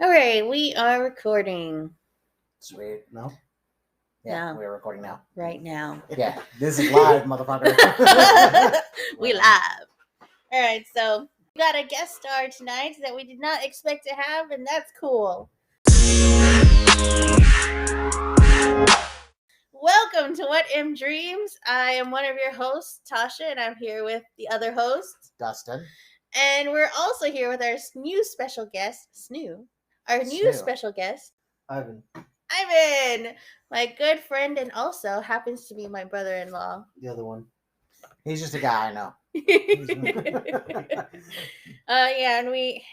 All right, we are recording. Sweet. No? Yeah, No. we're recording now. Right now. Yeah, this is live, motherfucker. We live. All right, so we got a guest star tonight that we did not expect to have, and that's cool. Welcome to What M Dreams. I am one of your hosts, Tasha, and I'm here with the other host, Dustin. And we're also here with our new special guest, Snoo. Our new special guest, Ivan, my good friend, and also happens to be my brother-in-law. the other one. He's just a guy I know. Yeah, and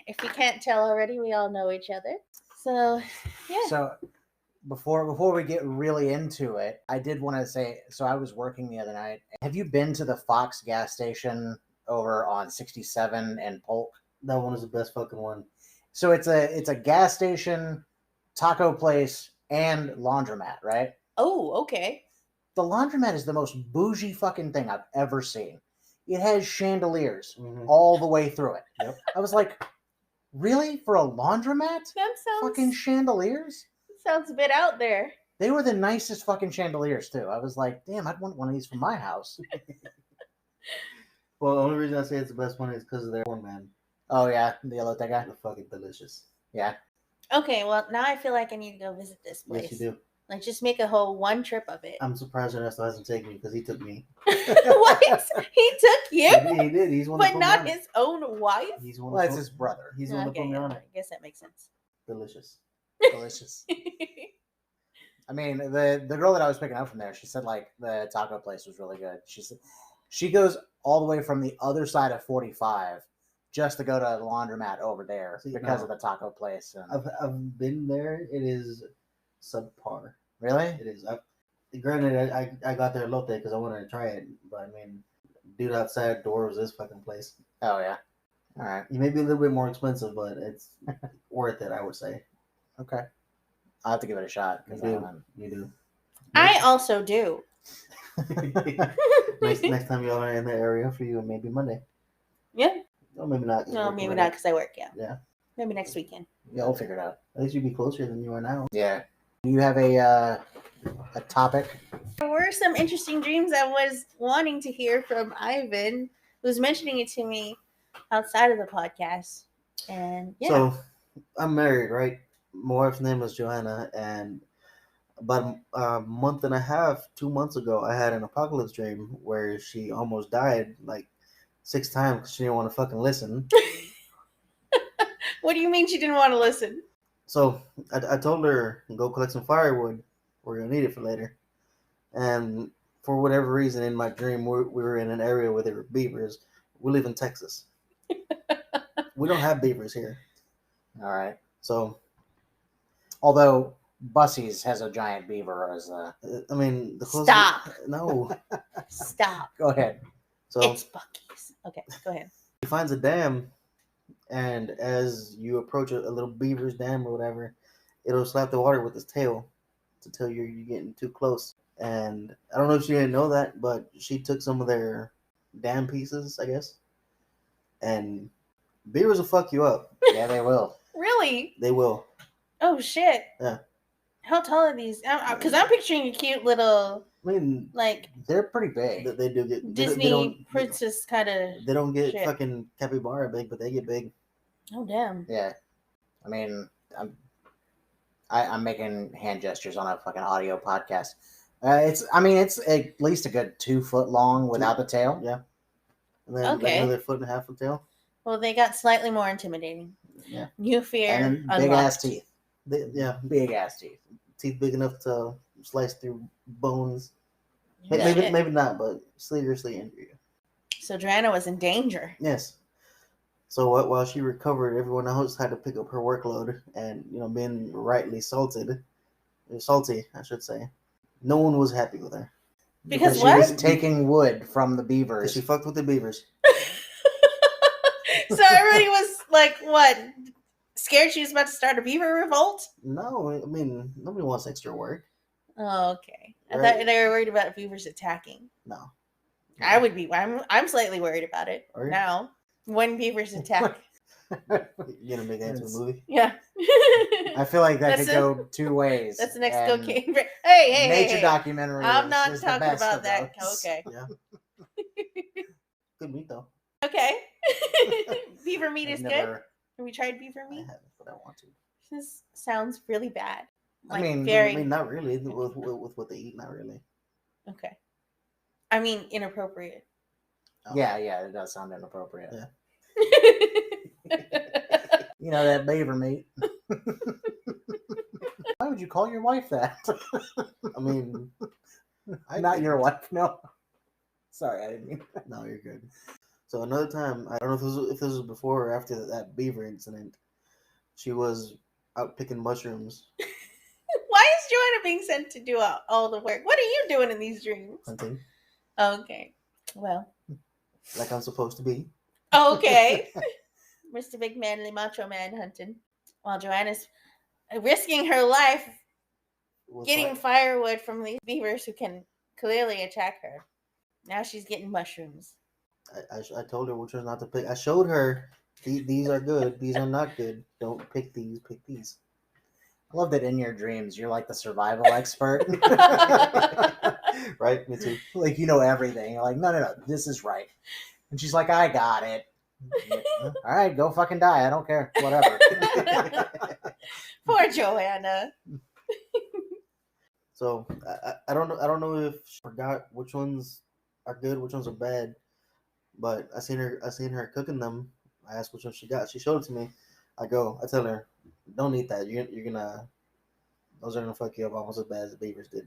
if you can't tell already, we all know each other. So, yeah. So, before we get really into it, I did want to say, so I was working the other night. Have you been to the Fox gas station over on 67 and Polk? That one is the best fucking one. So it's a gas station, taco place, and laundromat, right? Oh, okay. The laundromat is the most bougie fucking thing I've ever seen. It has chandeliers all the way through it. Yep. I was like, really? For a laundromat? That Fucking chandeliers? sounds a bit out there. They were the nicest fucking chandeliers, too. I was like, damn, I'd want one of these for my house. Well, the only reason I say it's the best one is because of their corn, man. Oh, yeah, the elote guy? They're fucking delicious. Yeah. Okay, well, now I feel like I need to go visit this place. Yes, you do. Like, just make a whole one trip of it. I'm surprised Ernesto hasn't taken me because he took me. What? He took you? He did. He's one. But not his own wife? He's one. Well, that's his brother. He's the one that put me on I it. guess that makes sense. Delicious. Delicious. I mean, the girl that I was picking up from there, she said, like, the taco place was really good. She said she goes all the way from the other side of 45 just to go to the laundromat over there because of the taco place. And... I've been there. It is subpar. Really? It is. Granted, I got there elote because I wanted to try it, but I mean, dude outside door was this fucking place. Oh, yeah. All right. It may be a little bit more expensive, but it's worth it, I would say. Okay. I'll have to give it a shot. You do. I also do. Next time y'all are in the area for you, maybe Monday. Yeah. No, maybe not. No, maybe not because I work, yeah. Yeah. Maybe next weekend. Yeah, we'll figure it out. At least you'd be closer than you are now. Yeah. Do you have a topic? There were some interesting dreams I was wanting to hear from Ivan, who was mentioning it to me outside of the podcast. And yeah. So, I'm married, right? My wife's name is Joanna, and about a month and a half, 2 months ago, I had an apocalypse dream where she almost died like 6 times because she didn't want to fucking listen. What do you mean she didn't want to listen? So I told her, go collect some firewood. We're going to need it for later. And for whatever reason, in my dream, we were in an area where there were beavers. We live in Texas. We don't have beavers here. All right. So, although Bussey's has a giant beaver as a... I mean... Stop. No. Stop. Go ahead. So it's Bucky's. Okay, go ahead. He finds a dam, and as you approach a little beaver's dam or whatever, it'll slap the water with its tail to tell you you're getting too close. And I don't know if she didn't know that, but she took some of their dam pieces, I guess. And beavers will fuck you up. Yeah, they will. Really? They will. Oh, shit. Yeah. How tall are these? Because I'm picturing a cute little, I mean, like... They're pretty big. They do get... Disney princess kind of... They don't get fucking capybara big, but they get big. Oh, damn. Yeah. I mean, I'm making hand gestures on a fucking audio podcast. It's at least a good 2 foot long without the tail. Yeah. And then Okay. like another 1.5 foot of tail. Well, they got slightly more intimidating. Yeah. New fear. And then big ass teeth. Big ass teeth. Teeth big enough to slice through bones. Yeah. Maybe not, but seriously injure you. So Joanna was in danger. Yes. So while she recovered, everyone else had to pick up her workload, and being rightly salty, I should say. No one was happy with her. Because she what? was taking wood from the beavers. She fucked with the beavers. So everybody was like, what? Scared she was about to start a beaver revolt? No, I mean, nobody wants extra work. Oh, okay. I Right. thought they were worried about beavers attacking. No. I would be. I'm slightly worried about it Are you? now. When beavers attack. You gonna make that into a movie? Yeah. I feel like that That's could go two ways. That's the next and cocaine. Hey, nature hey. documentary. I'm not is the talking best about of that. those. Okay. Yeah. Good meat though. Okay. Beaver meat I've is good. never- Have you tried beaver I meat? haven't, but I want to. This sounds really bad. I mean, very. I mean, not really. With what they eat, not really. Okay. I mean, inappropriate. Oh. Yeah, it does sound inappropriate. Yeah. You know that beaver meat. Why would you call your wife that? I mean, Not your wife, no. Sorry, I didn't mean that. No, you're good. So another time, I don't know if this was before or after that beaver incident. She was out picking mushrooms, Why is Joanna being sent to do all the work? What are you doing in these dreams? hunting, Okay. Well. like I'm supposed to be. Okay. Mr. Big Manly Macho Man hunting. While Joanna's risking her life getting firewood from these beavers who can clearly attack her. Now she's getting mushrooms. I told her which ones not to pick. I showed her these are good, these are not good. Don't pick these. Pick these. I love that in your dreams you're like the survival expert. Right? Me too. Like you know everything. You're like, no, this is right. And she's like, I got it. Like, all right, go fucking die. I don't care. Whatever. Poor Joanna. So I don't know if she forgot which ones are good, which ones are bad. But I seen her cooking them. I asked which one she got. She showed it to me. I tell her, don't eat that. You're gonna, those are gonna fuck you up almost as bad as the beavers did.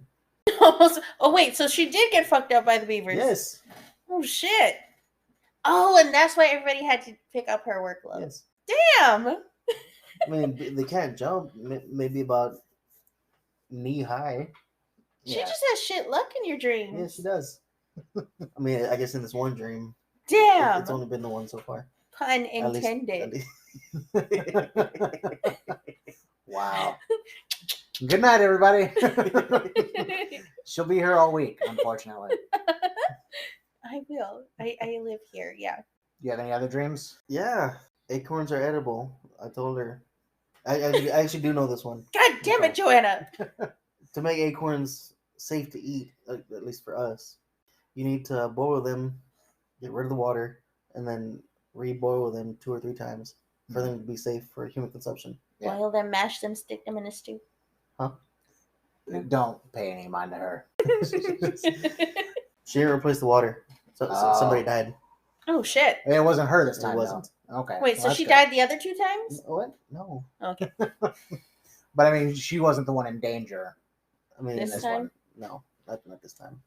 Oh wait, so she did get fucked up by the beavers. Yes. Oh shit. Oh, and that's why everybody had to pick up her work load. Yes. Damn. I mean, they can't jump. Maybe about knee high. She just has shit luck in your dreams. Yeah, she does. I mean, I guess in this one dream. Damn. It's only been the one so far. Pun At least- intended. Wow. Good night, everybody. She'll be here all week, unfortunately. I will. I live here. Yeah. Do you have any other dreams? Yeah, acorns are edible. I told her. I actually do know this one. God damn it, Joanna. To make acorns safe to eat, at least for us, you need to boil them, get rid of the water, and then re-boil them 2 or 3 times for them to be safe for human consumption. Yeah. Boil them, mash them, stick them in a stew. Huh? Don't pay any mind to her. She didn't replace the water, so somebody died. Oh shit. It wasn't her this time. It wasn't. Though. Okay. Wait, well, so that's she good. died the other 2 times? What? No. Okay. But I mean, she wasn't the one in danger. I mean, This time? No, not this time.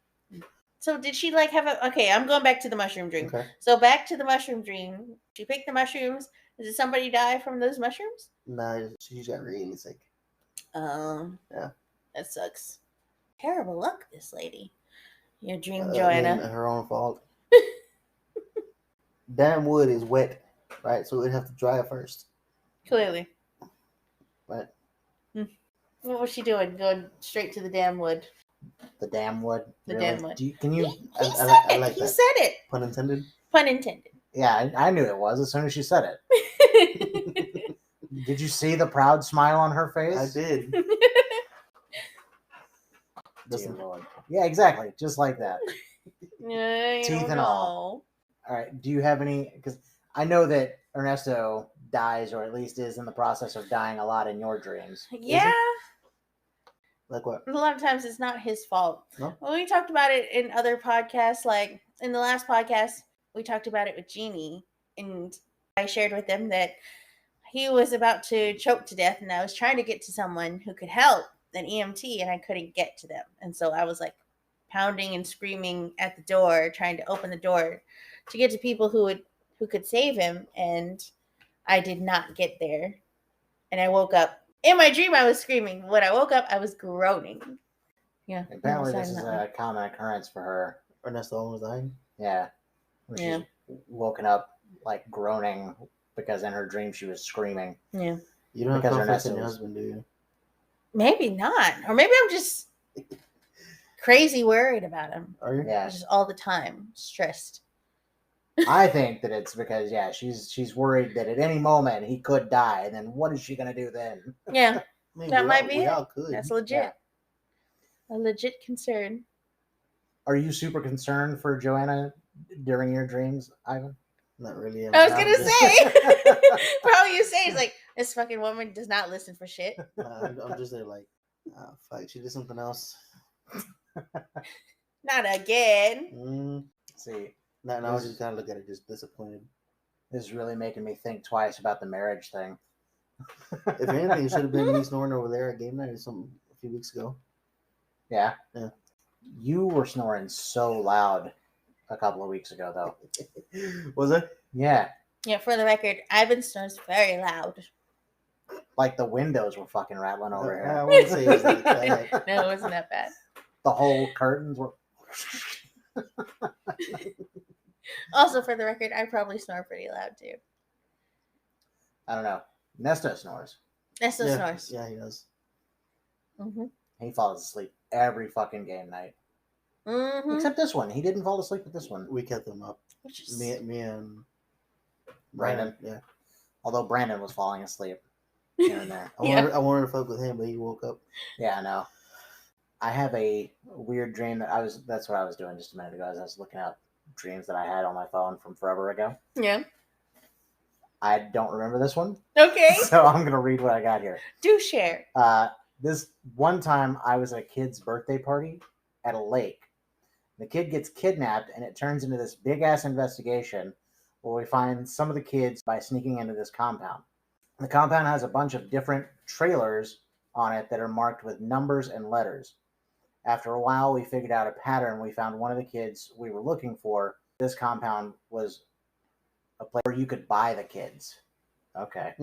So did she like have a... Okay, I'm going back to the mushroom dream. Okay. So back to the mushroom dream. She picked the mushrooms. Did somebody die from those mushrooms? Nah, she just got really sick. Yeah. That sucks. Terrible luck, this lady. Your dream, I Joanna. mean, her own fault. Damn wood is wet, right? So it'd have to dry first. Clearly. Right. What was she doing? Going straight to the damn wood. The damn wood. The really? damn wood. Can you? He I said it. like He that. said it. Pun intended. Pun intended. Yeah, I knew it was as soon as she said it. Did you see the proud smile on her face? I did. Dear Lord. Yeah, exactly. Just like that. Teeth and all. All right. Do you have any? Because I know that Ernesto dies, or at least is in the process of dying a lot in your dreams. Yeah. Like what? A lot of times it's not his fault. No? Well, we talked about it in other podcasts. Like in the last podcast, we talked about it with Jeannie, and I shared with them that he was about to choke to death, and I was trying to get to someone who could help, an EMT, and I couldn't get to them. And so I was like pounding and screaming at the door, trying to open the door to get to people who could save him, and I did not get there. And I woke up. In my dream, I was screaming. When I woke up, I was groaning. Yeah. Apparently, no, this is a common occurrence for her. Ernesto almost dying. Yeah. When Yeah. She's woken up like groaning because in her dream she was screaming. Yeah. You don't have Because confidence in Ernesto your was- husband, do you? Maybe not. Or maybe I'm just crazy worried about him. Are you? Yeah. Just all the time. Stressed. I think that it's because she's worried that at any moment he could die, and then what is she gonna do then? Yeah. I mean, That might be we it. all could. That's legit. A legit concern. Are you super concerned for Joanna during your dreams, Ivan? Not really. I was gonna say, probably you say it's like this fucking woman does not listen for shit. I'm just there like, fuck, she did something else. Not again. See, Now I just kind of look at it, just disappointed. This is really making me think twice about the marriage thing. If anything, it should have been me snoring over there at game night or something a few weeks ago. Yeah. Yeah. You were snoring so loud a couple of weeks ago, though. Was it? Yeah. Yeah, for the record, Ivan snores very loud. Like the windows were fucking rattling over here. I wouldn't say it was like that. No, it wasn't that bad. The whole curtains were. Also, for the record, I probably snore pretty loud too. I don't know. Nesta snores. Nesta snores. Yeah, he does. Mm-hmm. He falls asleep every fucking game night. Mm-hmm. Except this one. He didn't fall asleep with this one. We kept them up. Which is... Me and Brandon. Yeah. Although Brandon was falling asleep here and there. I wanted to fuck with him, but he woke up. Yeah, I know. I have a weird dream that's what I was doing just a minute ago. As I was looking up dreams that I had on my phone from forever ago. Yeah. I don't remember this one. Okay. So I'm going to read what I got here. Do share. This one time I was at a kid's birthday party at a lake. The kid gets kidnapped and it turns into this big ass investigation where we find some of the kids by sneaking into this compound. The compound has a bunch of different trailers on it that are marked with numbers and letters. After a while, we figured out a pattern. We found one of the kids we were looking for. This compound was a place where you could buy the kids. Okay.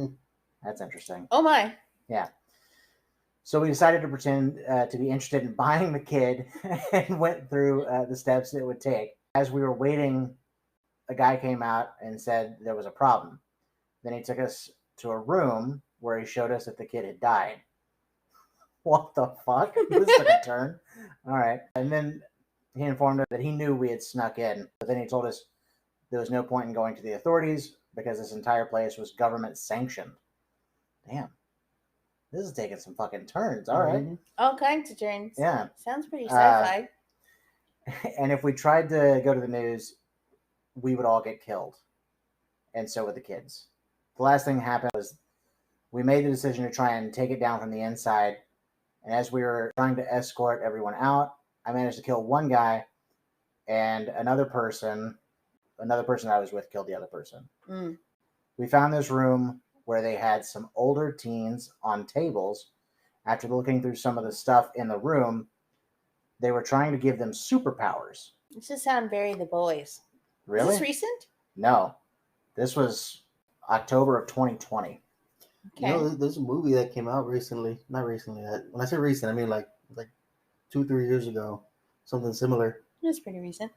That's interesting. Oh my. Yeah. So we decided to pretend to be interested in buying the kid and went through the steps it would take. As we were waiting, a guy came out and said there was a problem. Then he took us to a room where he showed us that the kid had died. What the fuck? This took a turn. All right. And then he informed us that he knew we had snuck in. But then he told us there was no point in going to the authorities because this entire place was government sanctioned. Damn. This is taking some fucking turns. All right. All kinds of turns. Yeah. Sounds pretty sci-fi. And if we tried to go to the news, we would all get killed. And so would the kids. The last thing that happened was we made the decision to try and take it down from the inside. And as we were trying to escort everyone out, I managed to kill one guy, and another person I was with killed the other person. We found this room where they had some older teens on tables. After looking through some of the stuff in the room, they were trying to give them superpowers. This does sound very The Boys. Really? Is this recent? No. This was October of 2020. Okay. You know, there's a movie that came out recently. Not recently. When I say recent, I mean like 2-3 years ago. Something similar. It's pretty recent.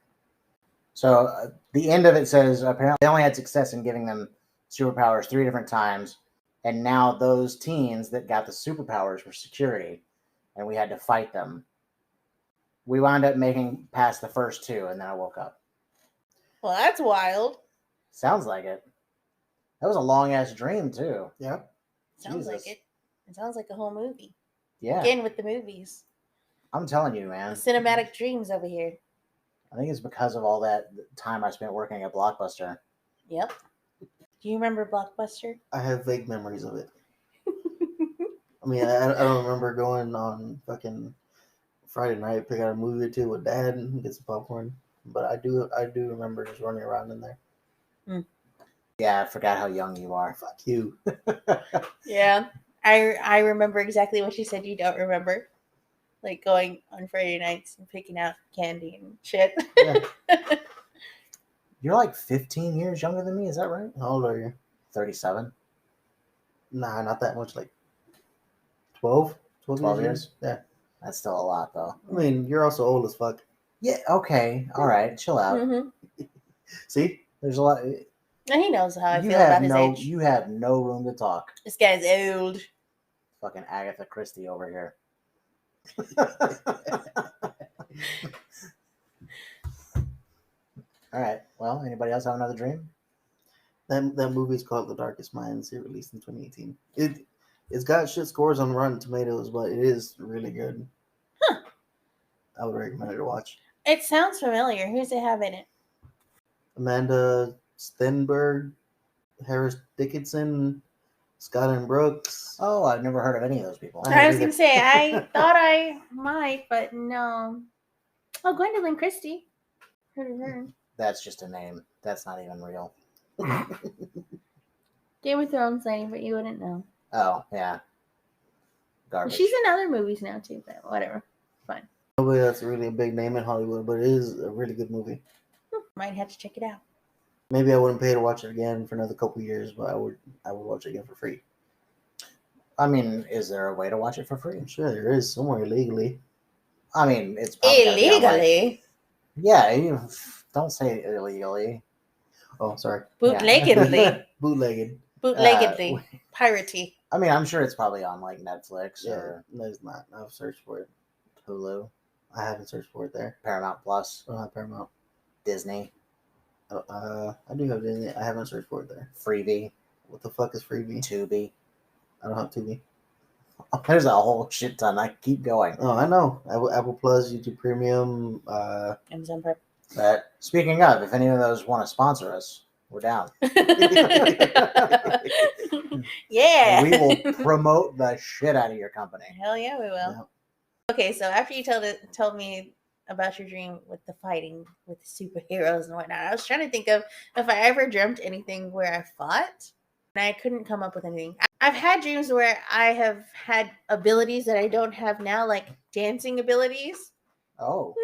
So the end of it says apparently they only had success in giving them superpowers 3 different times. And now those teens that got the superpowers were security. And we had to fight them. We wound up making past the first 2, and then I woke up. Well, that's wild. Sounds like it. That was a long-ass dream, too. Yeah. Sounds Jesus. like it. It sounds like a whole movie. Yeah. Again with the movies. I'm telling you, man. Cinematic dreams over here. I think it's because of all that time I spent working at Blockbuster. Yep. Do you remember Blockbuster? I have vague memories of it. I mean, I don't remember going on fucking Friday night, pick out a movie or two with Dad and get some popcorn. But I do remember just running around in there. Yeah, I forgot how young you are. Fuck you. Yeah. I remember exactly what you said you don't remember. Like going on Friday nights and picking out candy and shit. Yeah. You're like 15 years younger than me, is that right? How old are you? 37. Nah, not that much. Like 12? 12 years? Yeah. That's still a lot, though. I mean, you're also old as fuck. Yeah, okay. All right, chill out. Mm-hmm. See? There's a lot. And he knows how I You feel about have his no. age. You have no room to talk. This guy's old. Fucking Agatha Christie over here. All right. Well, anybody else have another dream? That movie's called The Darkest Minds. It released in 2018. It's got shit scores on Rotten Tomatoes, but it is really good. Huh. I would recommend it to watch. It sounds familiar. Who's it have in it? Amanda Stenberg, Harris Dickinson, Scott Brooks. Oh, I've never heard of any of those people. I was going to say, I thought I might, but no. Oh, Gwendolyn Christie. Heard of her. That's just a name. That's not even real. Game of Thrones lady, but you wouldn't know. Oh, yeah. Garbage. She's in other movies now, too, but whatever. Fine. Nobody that's really a big name in Hollywood, but it is a really good movie. Might have to check it out. Maybe I wouldn't pay to watch it again for another couple years, but I would watch it again for free. I mean, is there a way to watch it for free? I'm sure there is somewhere illegally. I mean, it's probably gotta be on, like- Illegally? Yeah, don't say illegally. Oh, sorry. Bootleggedly. Bootlegged. Bootleggedly. Piratey. I mean, I'm sure it's probably on like Netflix Yeah, or no, it's not. I've searched for it. Hulu, I haven't searched for it there. Paramount Plus, I don't have Paramount. Disney, I do have Disney. I haven't searched for it there. Freebie, What the fuck is Freebie? Tubi. I don't have Tubi. There's a whole shit ton. I keep going. Oh, I know. Apple Plus, YouTube Premium. Amazon Prime. But speaking of, if any of those want to sponsor us, we're down. Yeah. We will promote the shit out of your company. Hell yeah, we will. Yeah. Okay, so after you told me about your dream with the fighting with the superheroes and whatnot, I was trying to think of if I ever dreamt anything where I fought, and I couldn't come up with anything. I've had dreams where I have had abilities that I don't have now, like dancing abilities. Oh,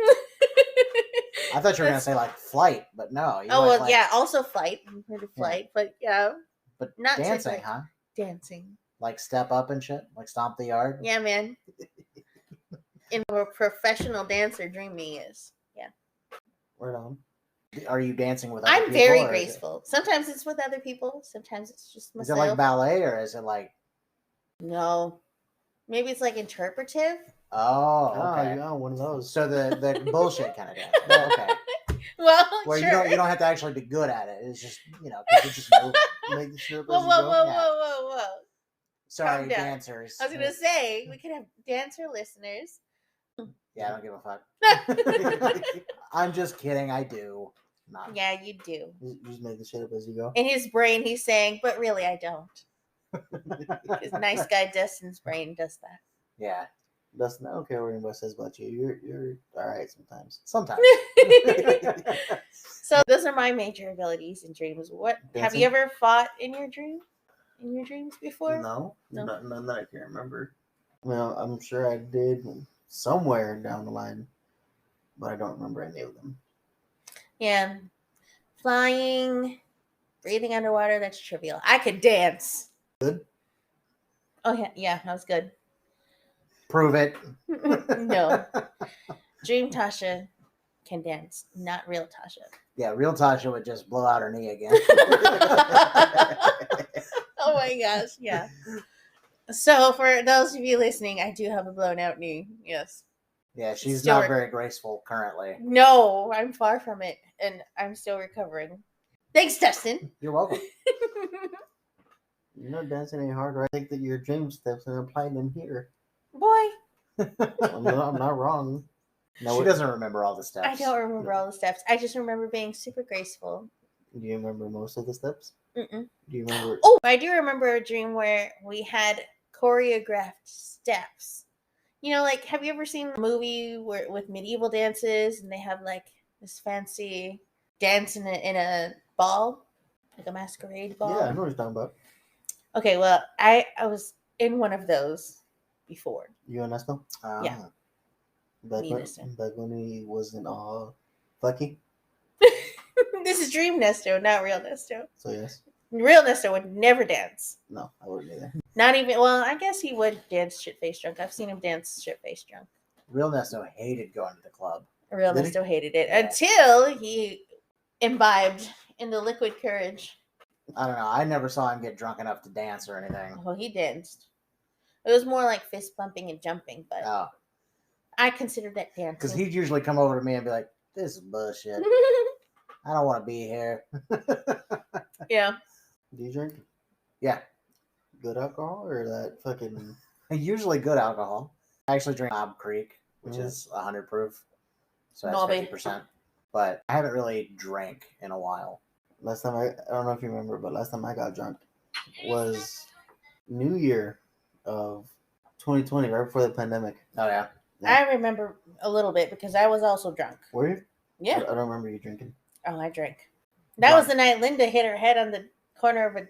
I thought you were gonna say like flight, but no. You Oh went, well, like, yeah, also flight. I've heard of flight, but yeah, but not dancing, technically. huh? dancing. Like step up and shit, like stomp the yard. Yeah, man. In a professional dancer, dream me is. Yeah. Right on. Are you dancing with? Other I'm people, very or graceful. Sometimes it's with other people. Sometimes it's just Is myself. it like ballet or is it like? No. Maybe it's like interpretive. Oh, Oh, okay. yeah, one of those. So the bullshit kind of dance. Okay. Well, Where sure. you don't have to actually be good at it. It's just 'cause you're just moving. Make the shit up Whoa, as whoa, you go. whoa, Yeah. whoa, whoa, whoa. Sorry, Calm down. dancers. I was gonna say we could have dancer listeners. Yeah, I don't give a fuck. I'm just kidding. I do. Not. Yeah, you do. You just make the shit up as you go. In his brain, he's saying, "But really, I don't." His nice guy Dustin's brain does that. Yeah, Dustin, I don't care what anybody says about you. You're all right sometimes. sometimes. So those are my major abilities in dreams. What have you Dancing? ever fought in your dream? In your dreams before? No, No. none that I can remember. Well, I'm sure I did somewhere down the line, but I don't remember any of them. Yeah. Flying, breathing underwater, that's trivial. I could dance. Good. Oh yeah, yeah, that was good. Prove it. No. Dream Tasha can dance, not real Tasha. Yeah, real Tasha would just blow out her knee again. Oh my gosh, yeah. So for those of you listening, I do have a blown out knee. Yes. Yeah, she's Still not rec- very graceful currently. No, I'm far from it, and I'm still recovering. Thanks, Dustin. You're welcome. You're not dancing any harder. I think that your dream steps and apply them here. Boy, I'm not wrong. No, She doesn't remember all the steps. I don't remember all the steps. I just remember being super graceful. Do you remember most of the steps? Mm-mm. Do you remember? Oh, I do remember a dream where we had choreographed steps. You know, like, have you ever seen a movie where with medieval dances and they have like this fancy dance in a ball, like a masquerade ball? Yeah, I know what you're talking about. Okay, well, I was in one of those before. You and Nesto? Yeah. Back Me when, and Nesto. back when he wasn't all fucky. This is Dream Nesto, not Real Nesto. So yes. Real Nesto would never dance. No, I wouldn't either. Not even, well, I guess he would dance shit-faced drunk. I've seen him dance shit-faced drunk. Real Nesto hated going to the club. Real Did he? Nesto hated it Yeah. until he imbibed in the liquid courage. I don't know. I never saw him get drunk enough to dance or anything. Oh, he danced. It was more like fist pumping and jumping, but Oh, I considered that dancing. because he'd usually come over to me and be like, "This is bullshit. I don't want to be here." Yeah. Do you drink? Yeah. good alcohol or that fucking? Usually good alcohol. I actually drink Knob Creek, which Mhm. is 100 proof, so that's Knobby. 50%. But I haven't really drank in a while. Last time I don't know if you remember, but last time I got drunk was New Year of 2020, right before the pandemic. Oh yeah, I remember a little bit because I was also drunk. Were you? Yeah. I don't remember you drinking. Oh, I drank. That was the night Linda hit her head on the corner of a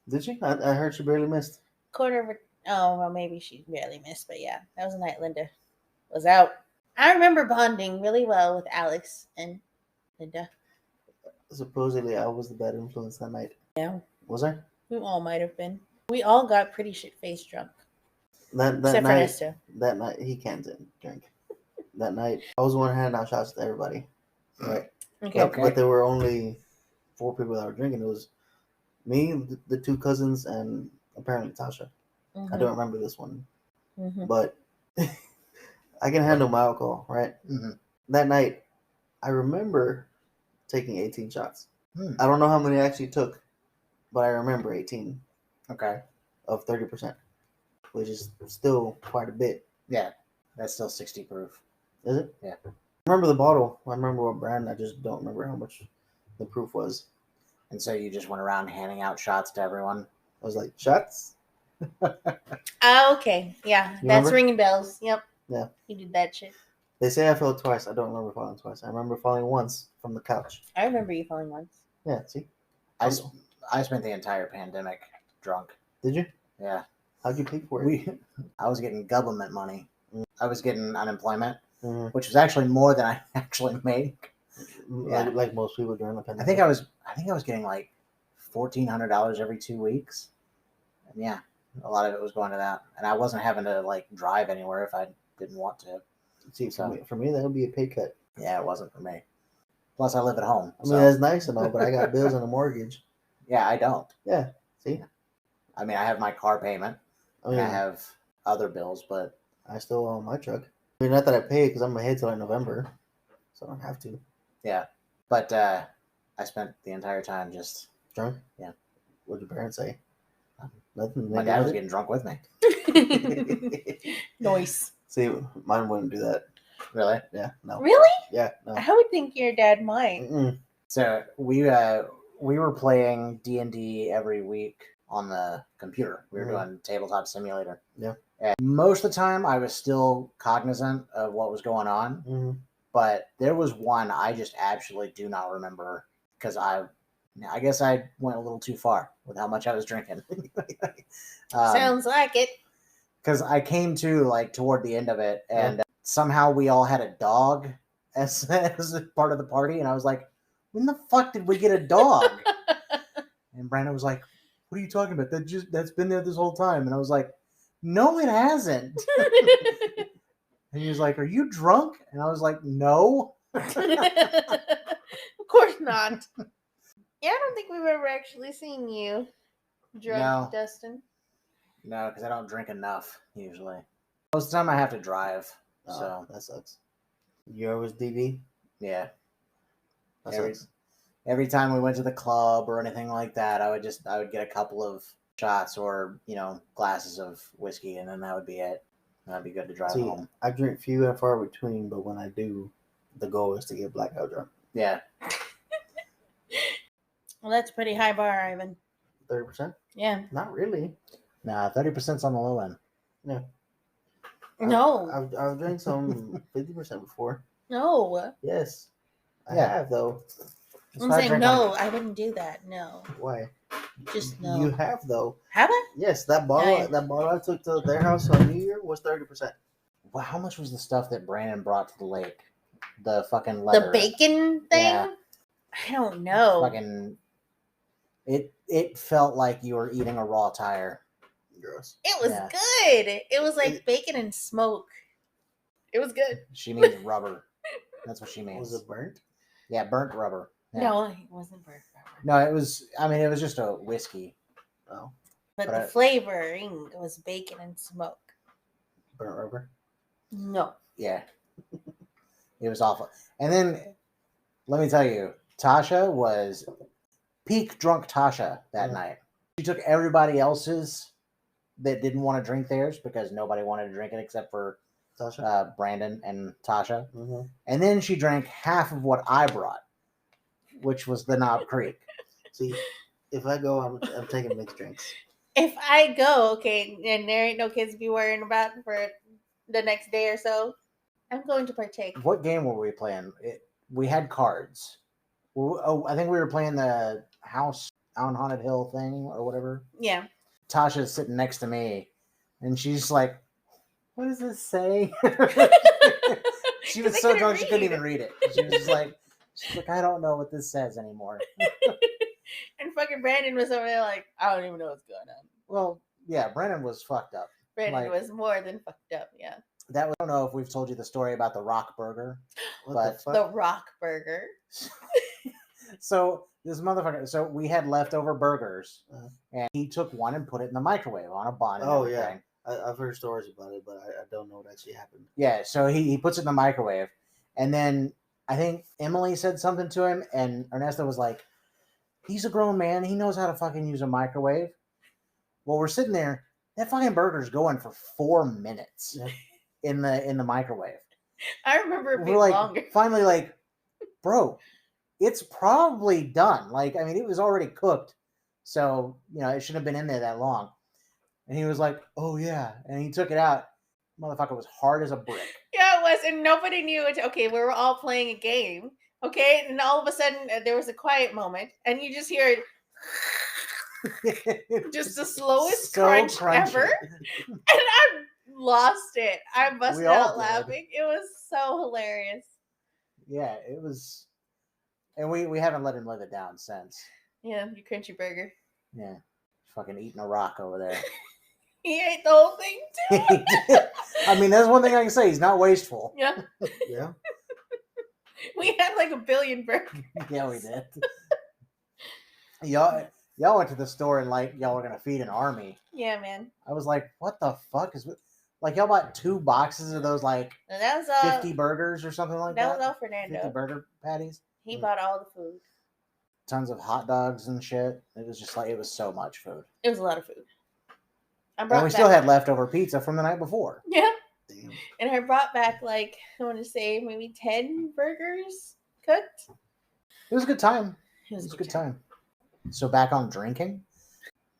Did she? I heard she barely missed. Oh, well, maybe she barely missed, but yeah, that was the night Linda was out. I remember bonding really well with Alex and Linda. Supposedly, I was the bad influence that night. Yeah, Was I? we all might have been. We all got pretty shit-faced drunk. That Except night, for Nesta. that night, he can't drink. That night, I was the one handing out shots to everybody. Right. Okay. But there were only 4 people that were drinking. It was me, the 2 cousins, and apparently Tasha. Mm-hmm. I don't remember this one. Mm-hmm. But I can handle my alcohol, right? Mm-hmm. That night, I remember taking 18 shots. Hmm. I don't know how many I actually took, but I remember 18. Okay. Of 30%, which is still quite a bit. Yeah, that's still 60 proof. Is it? Yeah. I remember the bottle. I remember what brand. I just don't remember how much the proof was. And so you just went around handing out shots to everyone? I was like, shots? Okay. Yeah, You that's remember? ringing bells. Yep. Yeah. You did that shit. They say I fell twice. I don't remember falling twice. I remember falling once from the couch. I remember you falling once. Yeah, see? I spent the entire pandemic drunk. Did you? Yeah. How'd you pay for it? I was getting government money. I was getting unemployment, Mm-hmm. which was actually more than I actually make. Yeah. Like most people during the pandemic. I think I was getting like $1,400 every 2 weeks. And yeah, a lot of it was going to that. And I wasn't having to like drive anywhere if I didn't want to. See, for me, that would be a pay cut. Yeah, it wasn't for me. Plus, I live at home. I mean, that's nice and all, but I got bills and a mortgage. Yeah, I don't. Yeah, see? I mean, I have my car payment. I mean, I have other bills, but I still own my truck. I mean, not that I pay because I'm ahead till like November, so I don't have to. yeah. But I spent the entire time just Drunk? Yeah. What did your parents say? Nothing. My dad was getting drunk with me. Noise. See, mine wouldn't do that. Really? Yeah, no. Really? Yeah, no. I would think your dad might. Mm-mm. So we were playing D&D every week on the computer. We were doing Tabletop Simulator. Yeah. And most of the time, I was still cognizant of what was going on. Mm-hmm. But there was one I just absolutely do not remember because I guess I went a little too far with how much I was drinking. Sounds like it. Because I came to like toward the end of it, and somehow we all had a dog as part of the party, and I was like, "When the fuck did we get a dog?" And Brandon was like, "What are you talking about? That's been there this whole time." And I was like, "No, it hasn't." And he was like, "Are you drunk?" And I was like, "No." Of course not. Yeah, I don't think we've ever actually seen you drunk, No. Dustin. No, because I don't drink enough usually. Most of the time I have to drive, Oh, so that sucks. You always DV? yeah. That Every, sucks. every time we went to the club or anything like that, I would get a couple of shots or glasses of whiskey, and then that would be it. That'd be good to drive See, home. I drink few and far between, but when I do, the goal is to get blackout drunk. Yeah. Well, that's a pretty high bar, Ivan. 30%? Yeah. Not really. Nah, 30%'s on the low end. Yeah. No. I've drank some 50% before. No. Yes. I Yeah. have, though. That's I'm why I saying drink no. I didn't do that. No. Why? Just no. You have, though. Have I? Yes, that bottle Yeah. that bottle I took to their house on New Year was 30%. Well, how much was the stuff that Brandon brought to the lake? The fucking leather. The bacon thing? Yeah. I don't know. Fucking. It felt like you were eating a raw tire. Gross. It was Yeah. good. It was like bacon and smoke. It was good. She means rubber. That's what she means. Was it burnt? Yeah, burnt rubber. Yeah. No, it wasn't burnt rubber. No, it was. I mean, it was just a whiskey. Oh, But But the I- flavoring was bacon and smoke. burnt rubber. No. Yeah, it was awful. And then, let me tell you, Tasha was peak drunk Tasha that Mhm. night. She took everybody else's that didn't want to drink theirs because nobody wanted to drink it except for Tasha. Brandon and Tasha. Mm-hmm. And then she drank half of what I brought, which was the Knob Creek. See, if I go, I'm taking mixed drinks. If I go, okay, and there ain't no kids to be worrying about for the next day or so, I'm going to partake. What game were we playing? We had cards. I think we were playing the house on Haunted Hill thing or whatever. Yeah. Tasha's sitting next to me, and she's like, "What does this say?" She was so drunk she couldn't even read it. She was just like, "I don't know what this says anymore." And fucking Brandon was over there like, I don't even know what's going on. Well, yeah, Brandon was fucked up. Brandon was more than fucked up, yeah. I don't know if we've told you the story about the Rock Burger. The Rock Burger. So this motherfucker. So we had leftover burgers, and he took one and put it in the microwave on a bun. Oh yeah, I've heard stories about it, but I don't know what actually happened. Yeah, so he puts it in the microwave, and then I think Emily said something to him, and Ernesto was like, "He's a grown man. He knows how to fucking use a microwave." Well, we're sitting there. That fucking burger's going for 4 minutes in the microwave. I remember it being like, longer. Finally, like, bro, it's probably done. Like, I mean, it was already cooked, so it shouldn't have been in there that long. And he was like, "Oh yeah," and he took it out. Motherfucker was hard as a brick. Yeah, it was, and nobody knew it. Okay, we were all playing a game. Okay, and all of a sudden there was a quiet moment, and you just hear it. Just the slowest crunch ever. And I lost it. I busted out laughing. It was so hilarious. Yeah, it was. And we haven't let him live it down since. Yeah, your crunchy burger. Yeah. Fucking eating a rock over there. He ate the whole thing too. I mean, that's one thing I can say. He's not wasteful. Yeah. Yeah. We had like 1 billion burgers. Yeah, we did. Y'all went to the store and like y'all were gonna feed an army. Yeah, man. I was like, what the fuck is like y'all bought 2 boxes of those like that was all, 50 burgers or something like that? That was all Fernando. 50 burger patties. He bought all the food. Tons of hot dogs and shit. It was just like it was so much food. It was a lot of food. And we still had leftover pizza from the night before. Yeah. Damn. And I brought back like I want to say maybe 10 burgers cooked. It was a good time. It was a good time. So back on drinking,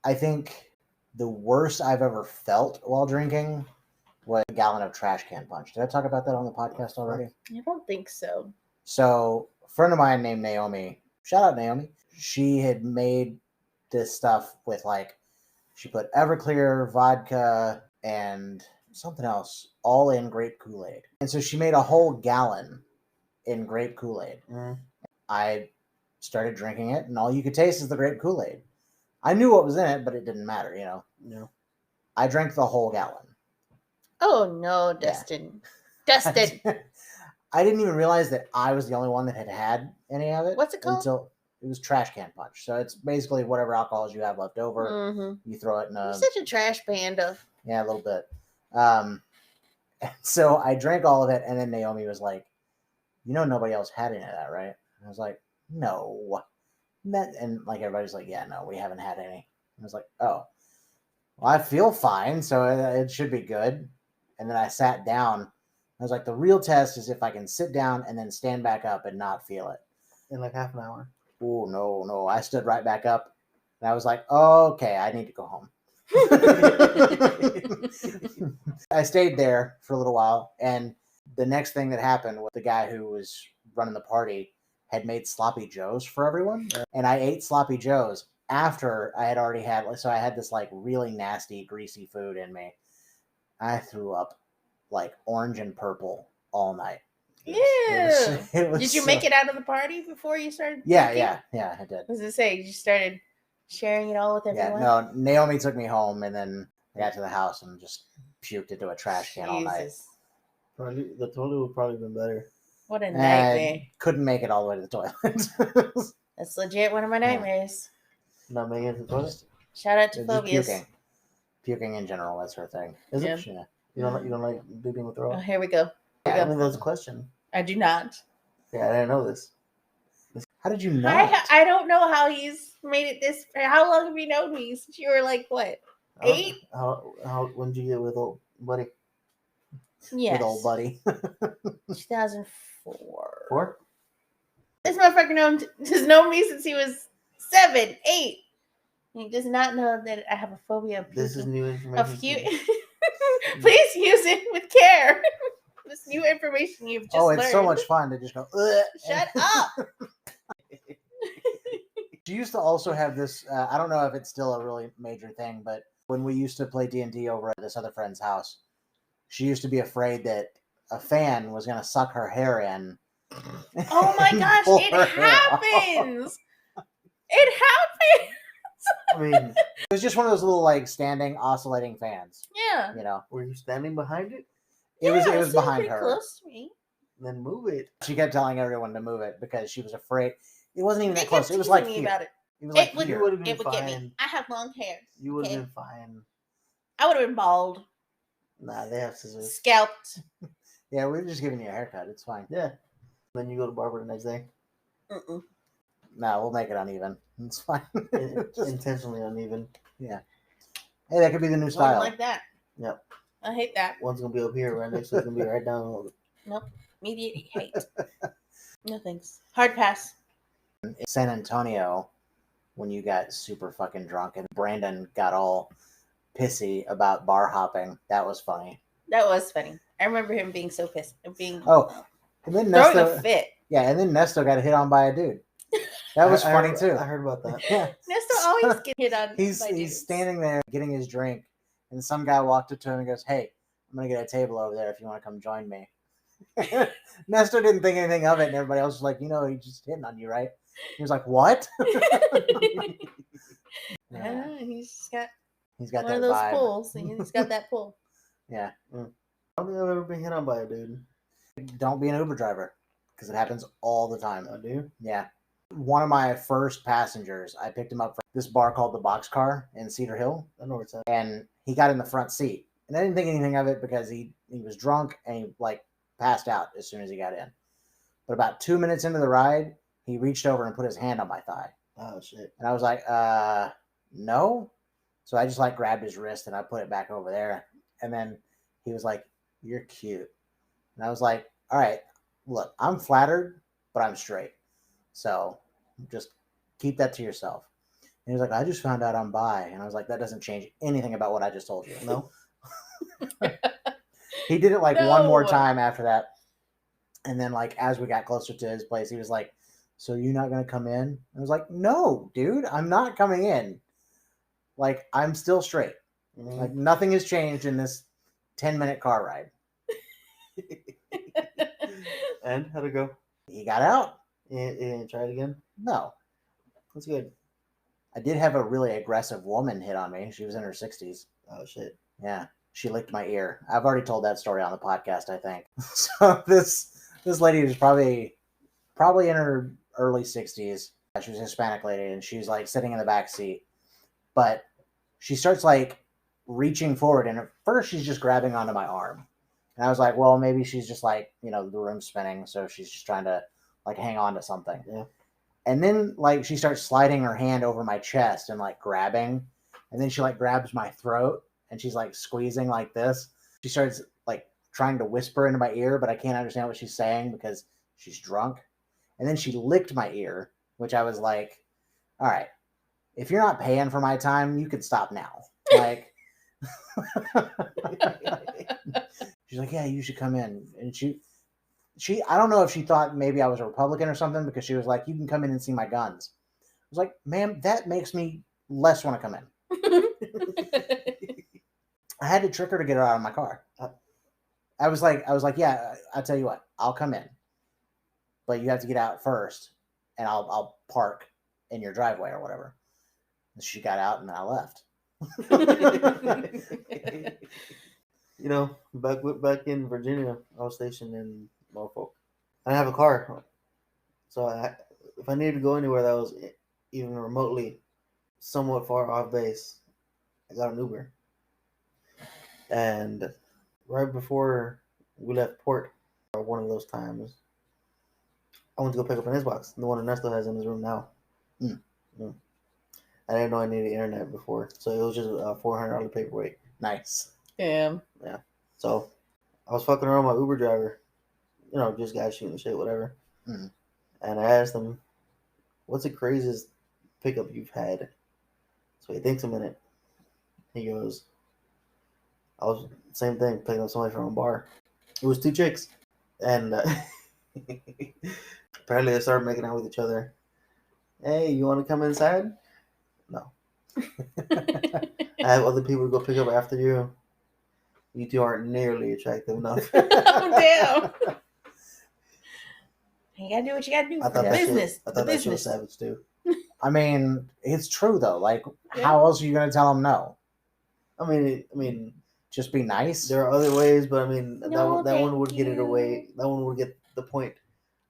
I think the worst I've ever felt while drinking was a gallon of trash can punch. Did I talk about that on the podcast already? I don't think so. So a friend of mine named Naomi, shout out Naomi, she had made this stuff with like, she put Everclear, vodka, and something else all in grape Kool-Aid. And so she made a whole gallon in grape Kool-Aid. Mm. I started drinking it, and all you could taste is the grape Kool-Aid. I knew what was in it, but it didn't matter, No. I drank the whole gallon. Oh no, Dustin. Yeah. Dustin. I didn't even realize that I was the only one that had any of it. What's it called? Until it was trash can punch. So it's basically whatever alcohols you have left over. Mm-hmm. You throw it in a... You're such a trash panda. Yeah, a little bit. So I drank all of it, and then Naomi was like, nobody else had any of that, right? And I was like, no. And like everybody's like, yeah, no, we haven't had any. I was like, oh. Well, I feel fine, so it should be good. And then I sat down. I was like, the real test is if I can sit down and then stand back up and not feel it. In like half an hour. Oh, no. I stood right back up, and I was like, okay, I need to go home. I stayed there for a little while, and the next thing that happened was the guy who was running the party had made sloppy joes for everyone, and I ate sloppy joes after I had already had, so I had this like really nasty greasy food in me. I threw up like orange and purple all night. Yeah. It was did you make it out of the party before you started? Yeah, drinking? yeah, I did. What does it say? You started sharing it all with everyone? Yeah, no, Naomi took me home, and then I got to the house and just puked into a trash can all night. Probably the toilet would probably been better. What a nightmare. Couldn't make it all the way to the toilet. That's legit one of my nightmares. Not making it to the toilet? Shout out to phobias. Puking in general, that's her thing. Is Yeah. it? You don't like pooping with throat? Oh, here we go. I mean, that's a question. I do not. Yeah, I didn't know this. How did you not? I don't know how he's made it this. How long have you known me? Since you were like what? 8? When did you get with old buddy? Yes. With old buddy. 2004. 4? This motherfucker has known me since he was 7, 8. He does not know that I have a phobia of puking. This is new information. Please use it with care. This new information you've just learned. It's so much fun to just go, ugh. Shut up. She used to also have this, I don't know if it's still a really major thing, but when we used to play D&D over at this other friend's house, she used to be afraid that a fan was going to suck her hair in. Oh my gosh, it happens. It happens. I mean, it was just one of those little like standing oscillating fans. Yeah. You know. Were you standing behind it? It was behind her. Close to me. Then move it. She kept telling everyone to move it because she was afraid. It wasn't even that They close. kept It was like teasing me here. about it. It was like It would, here. would've been it would get fine. me. I have long hair. You would have Okay. been fine. I would have been bald. Nah, they have scissors. Scalped. Yeah, we've just given you a haircut. It's fine. Yeah. Then you go to barber the next day. Mm-mm. No, we'll make it uneven. It's fine. Just- Intentionally uneven. yeah. Hey, that could be the new I style. don't like that. Yep. I hate that. One's gonna be up here, right next to it's gonna be right down. Nope. Immediate hate. No thanks. Hard pass. In San Antonio, when you got super fucking drunk and Brandon got all pissy about bar hopping, that was funny. That was funny. I remember him being so pissed. Being Oh, and then throwing a Nesto, fit. yeah, and then Nesto got hit on by a dude. That was funny too. I heard about that. Yeah, Nesto always get hit on. he's by dudes. standing there getting his drink, and some guy walked up to him and goes, "Hey, I'm gonna get a table over there if you want to come join me." Nesto didn't think anything of it, and everybody else was like, "He just hitting on you, right?" He was like, "What?" Yeah. He's got He's got one that of those vibe. pulls. He's got that pull. Yeah. I don't think I've ever been hit on by a dude. Don't be an Uber driver because it happens all the time. I do. Yeah. One of my first passengers, I picked him up from this bar called the Boxcar in Cedar Hill, I know where it's at. and he got in the front seat. And I didn't think anything of it because he was drunk and he like passed out as soon as he got in. But about 2 minutes into the ride, he reached over and put his hand on my thigh. Oh shit. And I was like, no. So I just like grabbed his wrist and I put it back over there. And then he was like, "You're cute." And I was like, "All right, look, I'm flattered, but I'm straight. So just keep that to yourself." And he was like, "I just found out I'm bi." And I was like, "That doesn't change anything about what I just told you." No. He did it like one more No. time after that. And then like as we got closer to his place, he was like, "So you're not going to come in?" I was like, "No, dude, I'm not coming in. Like, I'm still straight. Mhm. Like, nothing has changed in this 10-minute car ride." And how'd it go? He got out. You didn't try it again? No. That's good. I did have a really aggressive woman hit on me. She was in her 60s. Oh shit. Yeah. She licked my ear. I've already told that story on the podcast, I think. So this lady was probably in her early 60s. She was a Hispanic lady, and she's like sitting in the back seat. But she starts like reaching forward, and at first she's just grabbing onto my arm. And I was like, well, maybe she's just like, the room's spinning, so she's just trying to like hang on to something. Yeah. And then like she starts sliding her hand over my chest and like grabbing, and then she like grabs my throat and she's like squeezing like this. She starts like trying to whisper into my ear, but I can't understand what she's saying because she's drunk. And then she licked my ear, which I was like, all right, if you're not paying for my time, you could stop now. Like, she's like, yeah, you should come in. And she, I don't know if she thought maybe I was a Republican or something, because she was like, you can come in and see my guns. I was like, ma'am, that makes me less want to come in. I had to trick her to get her out of my car. I was like, yeah, I'll tell you what, I'll come in, but you have to get out first, and I'll park in your driveway or whatever. And she got out, and then I left. Back in Virginia, I was stationed in Norfolk. I didn't have a car, so if I needed to go anywhere that was even remotely somewhat far off base, I got an Uber. And right before we left port, or one of those times, I went to go pick up an Xbox, the one that Nestor has in his room now. Mm. Mm. I didn't know I needed internet before, so it was just a $400 paperweight. Nice. Damn. Yeah. So I was fucking around with my Uber driver, just guys shooting shit, whatever. Mm. And I asked him, "What's the craziest pickup you've had?" So he thinks a minute. He goes, "I was same thing, picking up somebody from a bar. It was 2 chicks, and apparently they started making out with each other. Hey, you want to come inside? No. I have other people to go pick up after you. You two aren't nearly attractive enough." Oh, damn. You gotta do what you gotta do I for thought the that business. shit, I The thought that shit was business. savage too. I mean, it's true though. Like, Yeah. how else are you gonna tell them no? I mean, Just be nice. there are other ways, but I mean, No, that one thank would get it away. you. That one would get the point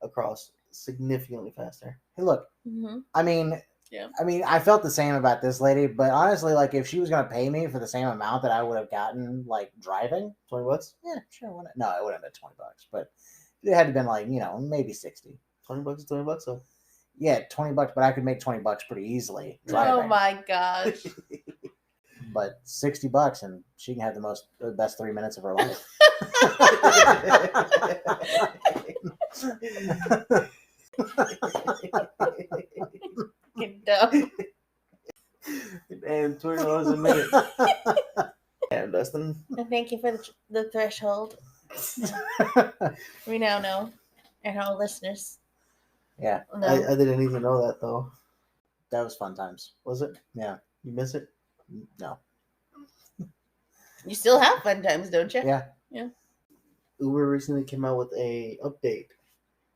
across significantly faster. Hey, look. Mm-hmm. I mean, Yeah. I felt the same about this lady, but honestly, like, if she was gonna pay me for the same amount that I would have gotten, like, driving, $20? yeah, sure. Why not? No, it would have been $20, but it had to been like, maybe 60. $20 is $20. So Yeah, $20, but I could make $20 pretty easily driving. Oh my gosh. But $60, and she can have the best 3 minutes of her life. Get dumb. Damn, $20 a minute. Damn, Dustin. And thank you for the threshold. We now know, and our listeners. Yeah, No. I didn't even know that though. that was fun times. Was it? Yeah. You miss it? No. You still have fun times, don't you? Yeah. Uber recently came out with a update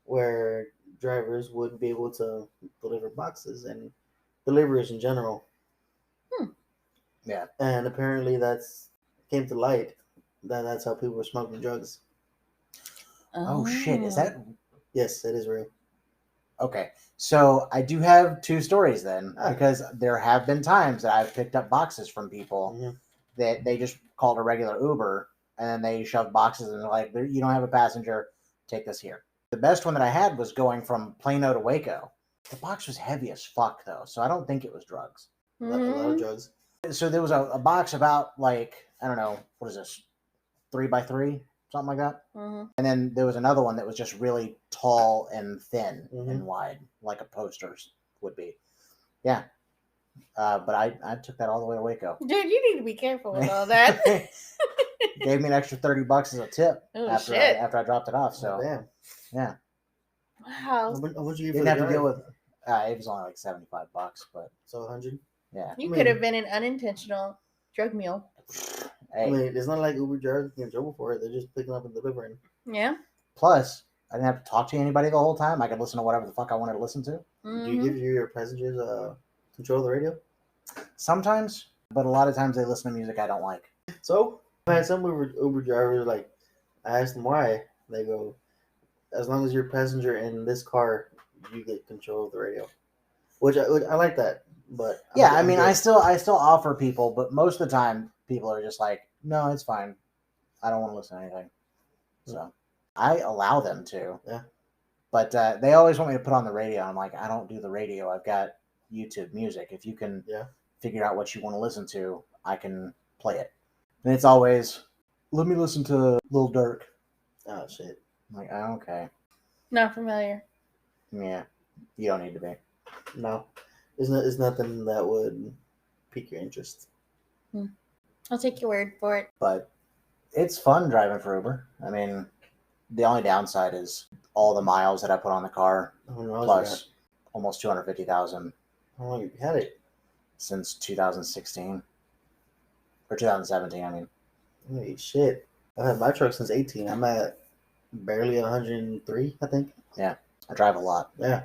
where drivers would be able to deliver boxes and deliveries in general. Yeah. And apparently that's came to light that's how people were smuggling drugs. Oh shit! Is that Yes, it is real. okay? So I do have 2 stories then, Ah. because there have been times that I've picked up boxes from people Mhm. that they just called a regular Uber, and then they shoved boxes and they're like, "You don't have a passenger, take this here." The best one that I had was going from Plano to Waco. The box was heavy as fuck though, so I don't think it was drugs. A lot of drugs. So there was a box about, like, I don't know, what is this, 3x3, something like that. Mm-hmm. And then there was another one that was just really tall and thin Mhm. and wide, like a poster would be. Yeah. But I took that all the way to Waco. Dude, you need to be careful with all that. Gave me an extra $30 as a tip Oh, after shit. I dropped it off. So Damn. yeah, Wow. How much you get for didn't the have to drive? deal with. It was only like $75, but So 100. yeah. You I could have mean- been an unintentional drug mule. I Hey, mean, it's not like Uber drivers get in trouble for it. They're just picking up and delivering. Yeah. plus I didn't have to talk to anybody the whole time. I could listen to whatever the fuck I wanted to listen to. Do you Mhm. give your passengers control of the radio? Sometimes, but a lot of times they listen to music I don't like. So I had some Uber drivers like, I asked them why. They go, as long as you're a passenger in this car, you get control of the radio. Which I like that, but Yeah, I'm I mean, good. I still offer people, but most of the time people are just like, no, it's fine. I don't want to listen to anything. So I allow them to. Yeah. But they always want me to put on the radio. I'm like, I don't do the radio. I've got YouTube Music. If you can figure out what you want to listen to, I can play it. And it's always, let me listen to Lil Durk. Oh shit. I'm like, oh, okay. Not familiar. Yeah, you don't need to be. No, it's nothing that would pique your interest. I'll take your word for it. But it's fun driving for Uber. I mean, the only downside is all the miles that I put on the car, How many miles you plus almost 250,000 got? How long have you had it? since 2016 or 2017. I mean, Holy shit! I've had my truck since 18. I'm at barely 103, I think. I drive a lot. Yeah,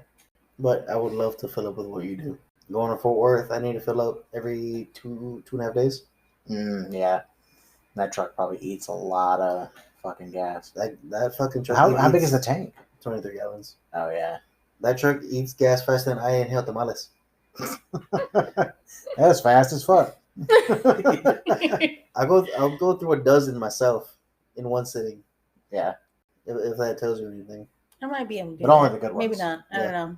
but I would love to fill up with what you do. Going to Fort Worth, I need to fill up every 2.5 days. Yeah, that truck probably eats a lot of fucking gas. That fucking truck. How big eats is the tank? 23 gallons. Oh yeah, That truck eats gas faster than I inhale tamales. that's fast as fuck. I'll go through a dozen myself in one sitting. Yeah, If that tells you anything. I might be able to do But only that. the good Maybe ones. not. I don't Yeah. know.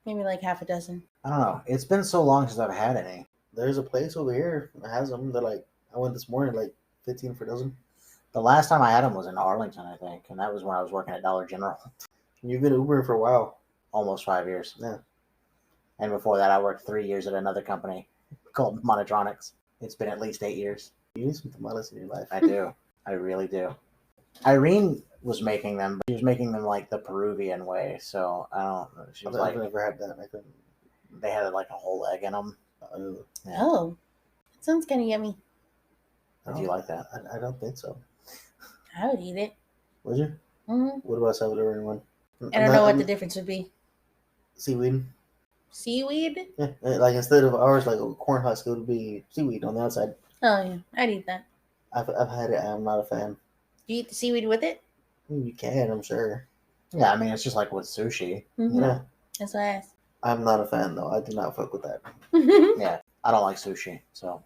Maybe like half a dozen. I don't know. It's been so long since I've had any. There's a place over here that has them. They're like, I went this morning, like 15 for a dozen. The last time I had them was in Arlington, I think, and that was when I was working at Dollar General. You've been Ubering for a while. Almost 5 years. Yeah. And before that, I worked 3 years at another company called Monotronics. It's been at least 8 years. You need some tamales in your life. I do. I really do. Irene was making them, but she was making them like the Peruvian way. So I don't know. She was I've like, never had that. I couldn't. they had like a whole egg in them. Yeah. Oh, that sounds kind of yummy. Do you like that? I don't think so. I would eat it. Would you? Mm-hmm. What about Salvadorian one? I don't know what the difference would be. Seaweed. Seaweed? Yeah, like instead of ours, like a corn husk, it would be seaweed on the outside. Oh yeah, I'd eat that. I've had it. I'm not a fan. Do you eat the seaweed with it? You can, I'm sure. Yeah, I mean, it's just like with sushi. Mm-hmm. Yeah, That's why I asked. I'm not a fan though. I do not fuck with that. Yeah, I don't like sushi, so.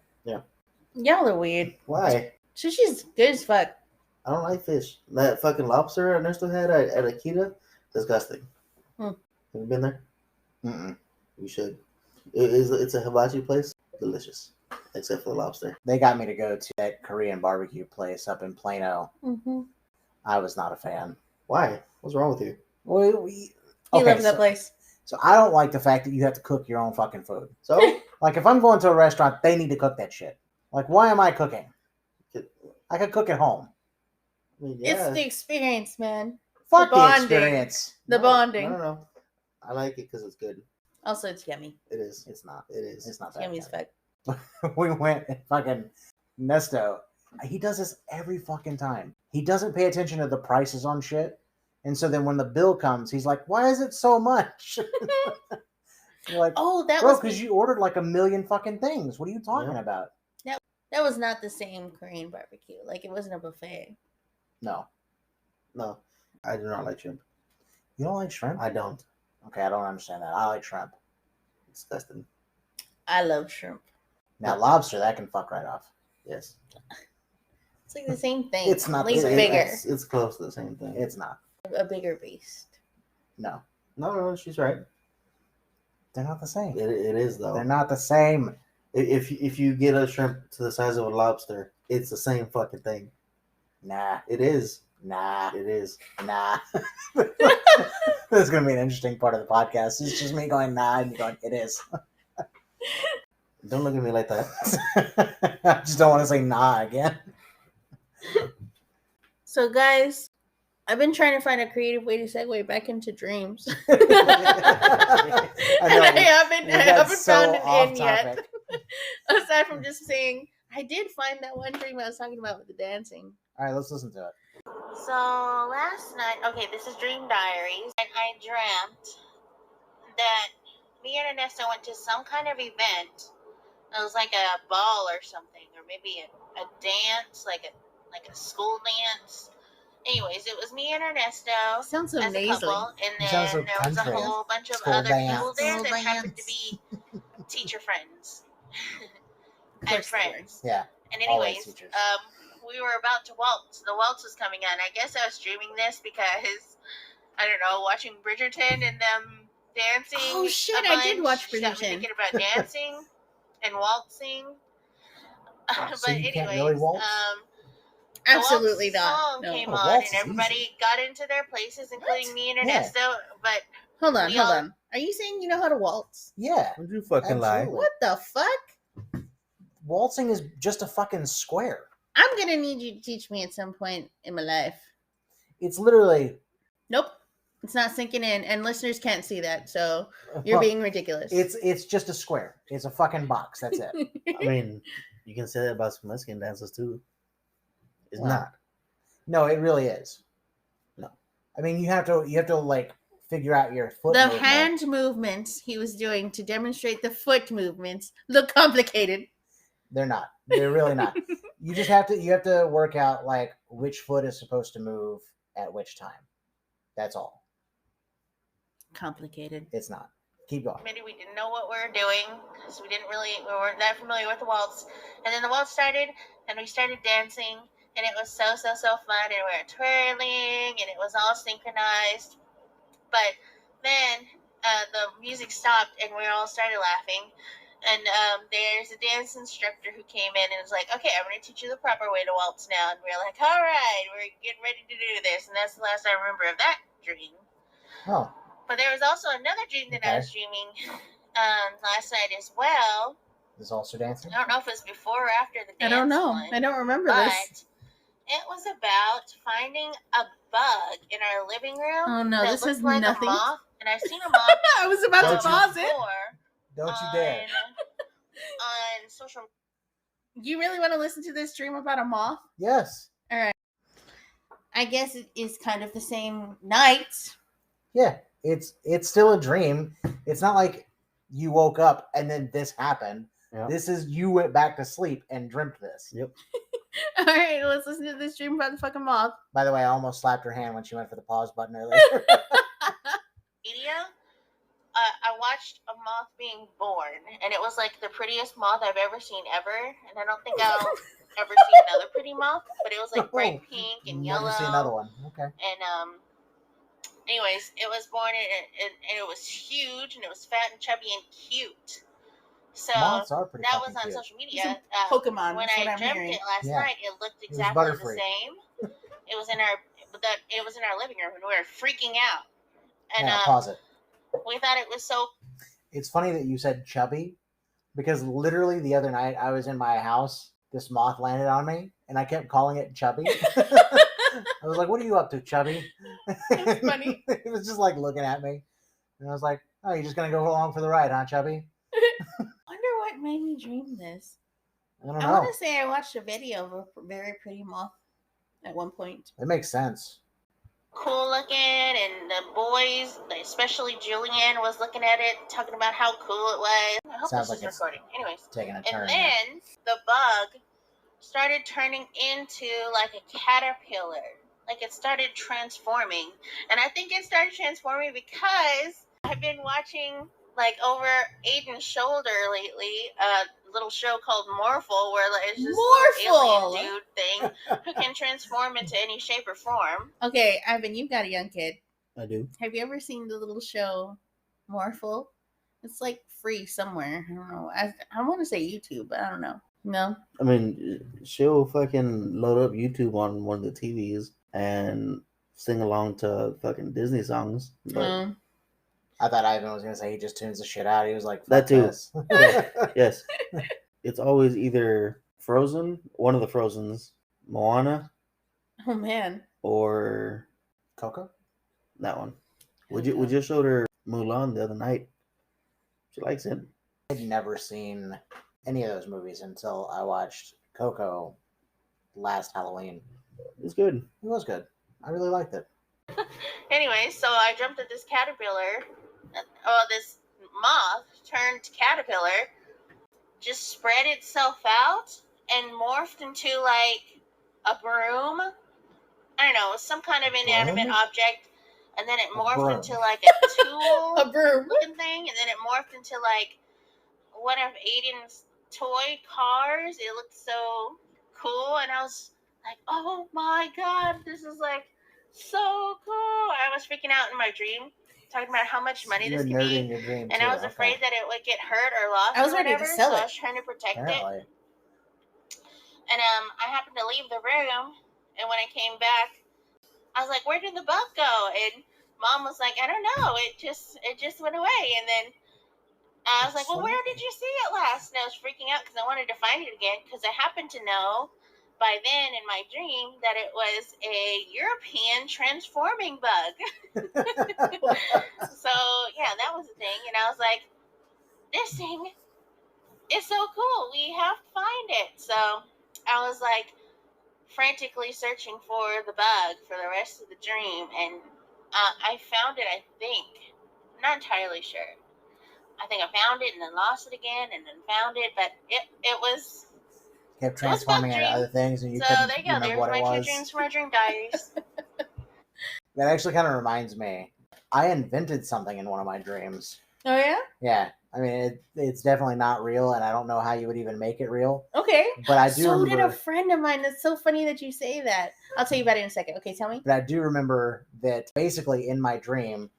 Y'all are weird. Why? Sushi's good as fuck. I don't like fish. That fucking lobster Ernesto had at Akita, disgusting. Have you been there? Mm-mm. You should. It's a hibachi place. Delicious, except for the lobster. They got me to go to that Korean barbecue place up in Plano. Mm-hmm. I was not a fan. Why? What's wrong with you? Well, He loves that place. So I don't like the fact that you have to cook your own fucking food. So Like, if I'm going to a restaurant, they need to cook that shit. Like, why am I cooking? I could cook at home. I mean, yeah. It's the experience, man. Fuck the bonding. experience. The bonding. No. I like it because it's good. Also, it's yummy. It is. It's not. It is. It's not It's that yummy as good. fuck. We went and fucking Nesto. He does this every fucking time. He doesn't pay attention to the prices on shit. And so then when the bill comes, he's like, why is it so much? You're like, Oh, that bro, was because you ordered like a million fucking things. What are you talking about? that was not the same Korean barbecue. Like, it wasn't a buffet. No. No, I do not like shrimp. You don't like shrimp? I don't. Okay, I don't understand that. I like shrimp. It's disgusting. I love shrimp. Now, lobster, that can fuck right off. Yes. It's like the same thing. It's not At the least same. bigger. It's close to the same thing. It's not. A bigger beast. No. No, she's right. They're not the same. It is though. They're not the same. If you get a shrimp to the size of a lobster, it's the same fucking thing. Nah. It is. Nah. It is. Nah. This is going to be an interesting part of the podcast. It's just me going, nah, and you going, it is. Don't look at me like that. I just don't want to say nah again. So, guys, I've been trying to find a creative way to segue back into dreams. I And I we haven't got so found it off in yet. topic. Aside from just saying, I did find that one dream I was talking about with the dancing. All right, let's listen to it. So last night, okay, this is Dream Diaries, and I dreamt that me and Ernesto went to some kind of event. It was like a ball or something, or maybe a dance, like a school dance. Anyways, it was me and Ernesto Sounds so as a nasally. couple, and It sounds then so there was a country. whole bunch of School other dance. people there School that happened to dance. be teacher friends Of and course they were. friends. Yeah. And Always anyways, teachers. we were about to waltz. The waltz was coming on. I guess I was dreaming this because, I don't know, watching Bridgerton and them dancing. Oh, shit, a I did bunch watch got me Bridgerton. thinking about dancing and waltzing. So But you anyways, can't really waltz? the Absolutely waltz not. song No. came Oh, on, waltz and is everybody easy. got into their places, including me and Ernesto. But Hold on, We hold all- on. Are you saying you know how to waltz? Yeah. Don't you fucking lie. Absolutely. What the fuck? Waltzing is just a fucking square. I'm gonna need you to teach me at some point in my life. It's literally. Nope. It's not sinking in, and listeners can't see that, so you're well, being ridiculous. It's just a square. It's a fucking box. That's it. I mean, you can say that about some Mexican dances too. It's Well, not. No, it really is. No. I mean, you have to like figure out your foot. the movement. hand movements he was doing to demonstrate the foot movements look complicated. They're not. They're really not. You just have to work out like which foot is supposed to move at which time. That's all. Complicated. It's not. Keep going. maybe we didn't know what we were doing because we weren't that familiar with the waltz. And then the waltz started, and we started dancing, and it was so fun, and we were twirling, and it was all synchronized. But then the music stopped and we all started laughing. And there's a dance instructor who came in and was like, okay, I'm going to teach you the proper way to waltz now. And we're like, all right, we're getting ready to do this. And that's the last I remember of that dream. Oh. But there was also another dream that I was dreaming last night as well. Is also dancing? I don't know if it was before or after the dance. I don't know. one, I don't remember this. it was about finding a bug in our living room. Oh no, this is like nothing. A moth, and I've seen a moth. I was about to pause it. Don't you dare. On social. You really want to listen to this dream about a moth? Yes. All right. I guess it is kind of the same night. Yeah, it's still a dream. It's not like you woke up and then this happened. Yep. This is you went back to sleep and dreamt this. Yep. All right, let's listen to this dream about the fucking moth. By the way, I almost slapped her hand when she went for the pause button earlier. Media. I watched a moth being born, and it was like the prettiest moth I've ever seen ever. And I don't think I'll ever see another pretty moth, but it was like bright pink and yellow. Never see another one. Okay. And anyways, it was born and it was huge and it was fat and chubby and cute. So moths are pretty that was on cute. social media. Pokemon. When I dreamt it last night, it looked exactly the same. It was in our living room, and we were freaking out. And pause it. We thought it was so. It's funny that you said chubby, because literally the other night I was in my house. This moth landed on me, and I kept calling it Chubby. I was like, "What are you up to, Chubby?" That's funny. It was just like looking at me, and I was like, "Oh, you're just gonna go along for the ride, huh, Chubby?" Wonder what made me dream this. I don't know. I want to say I watched a video of a very pretty moth at one point. It makes sense. Cool looking, and the boys, especially Julian, was looking at it, talking about how cool it was. I hope Sounds this is recording. Anyways, taking a turn. And then the bug started turning into like a caterpillar. Like it started transforming. And I think it started transforming because I've been watching like over Aiden's shoulder lately, a little show called Morphle, where like, it's just this little alien dude thing who can transform into any shape or form. Okay, Ivan, you've got a young kid. I do. Have you ever seen the little show Morphle? It's like free somewhere. I don't know. I want to say YouTube, but I don't know. No? I mean, she'll fucking load up YouTube on one of the TVs and sing along to fucking Disney songs. But I thought Ivan was going to say he just tunes the shit out. He was like, that too. This. Yes. It's always either Frozen, one of the Frozens, Moana. Oh, man. Or Coco? That one. We just showed her Mulan the other night. She likes it. I'd never seen any of those movies until I watched Coco last Halloween. It's good. It was good. I really liked it. Anyway, so I jumped at this caterpillar. This moth turned caterpillar, just spread itself out and morphed into like a broom. I don't know, some kind of inanimate object. And then it morphed into like a tool a broom looking thing. And then it morphed into like one of Aiden's toy cars. It looked so cool. And I was like, oh my God, this is like so cool. I was freaking out in my dream, talking about how much money this could be. And I was afraid that it would get hurt or lost. I was ready to sell it. I was trying to protect it. And I happened to leave the room. And when I came back, I was like, where did the bug go? And Mom was like, I don't know. It just went away. And then I was like, well, where did you see it last? And I was freaking out because I wanted to find it again, because I happened to know by then in my dream that it was a European transforming bug. So, yeah, that was the thing. And I was like, this thing is so cool. We have to find it. So I was like frantically searching for the bug for the rest of the dream. And I found it, I think. I'm not entirely sure. I think I found it and then lost it again and then found it. But it was... kept transforming into other things, and you couldn't remember what it was. There's my 2 dreams from my dream diaries. That actually kind of reminds me. I invented something in one of my dreams. Oh, yeah? Yeah. I mean, it's definitely not real, and I don't know how you would even make it real. Okay. But I do remember... So did a friend of mine. That's so funny that you say that. I'll tell you about it in a second. Okay, tell me. But I do remember that basically in my dream,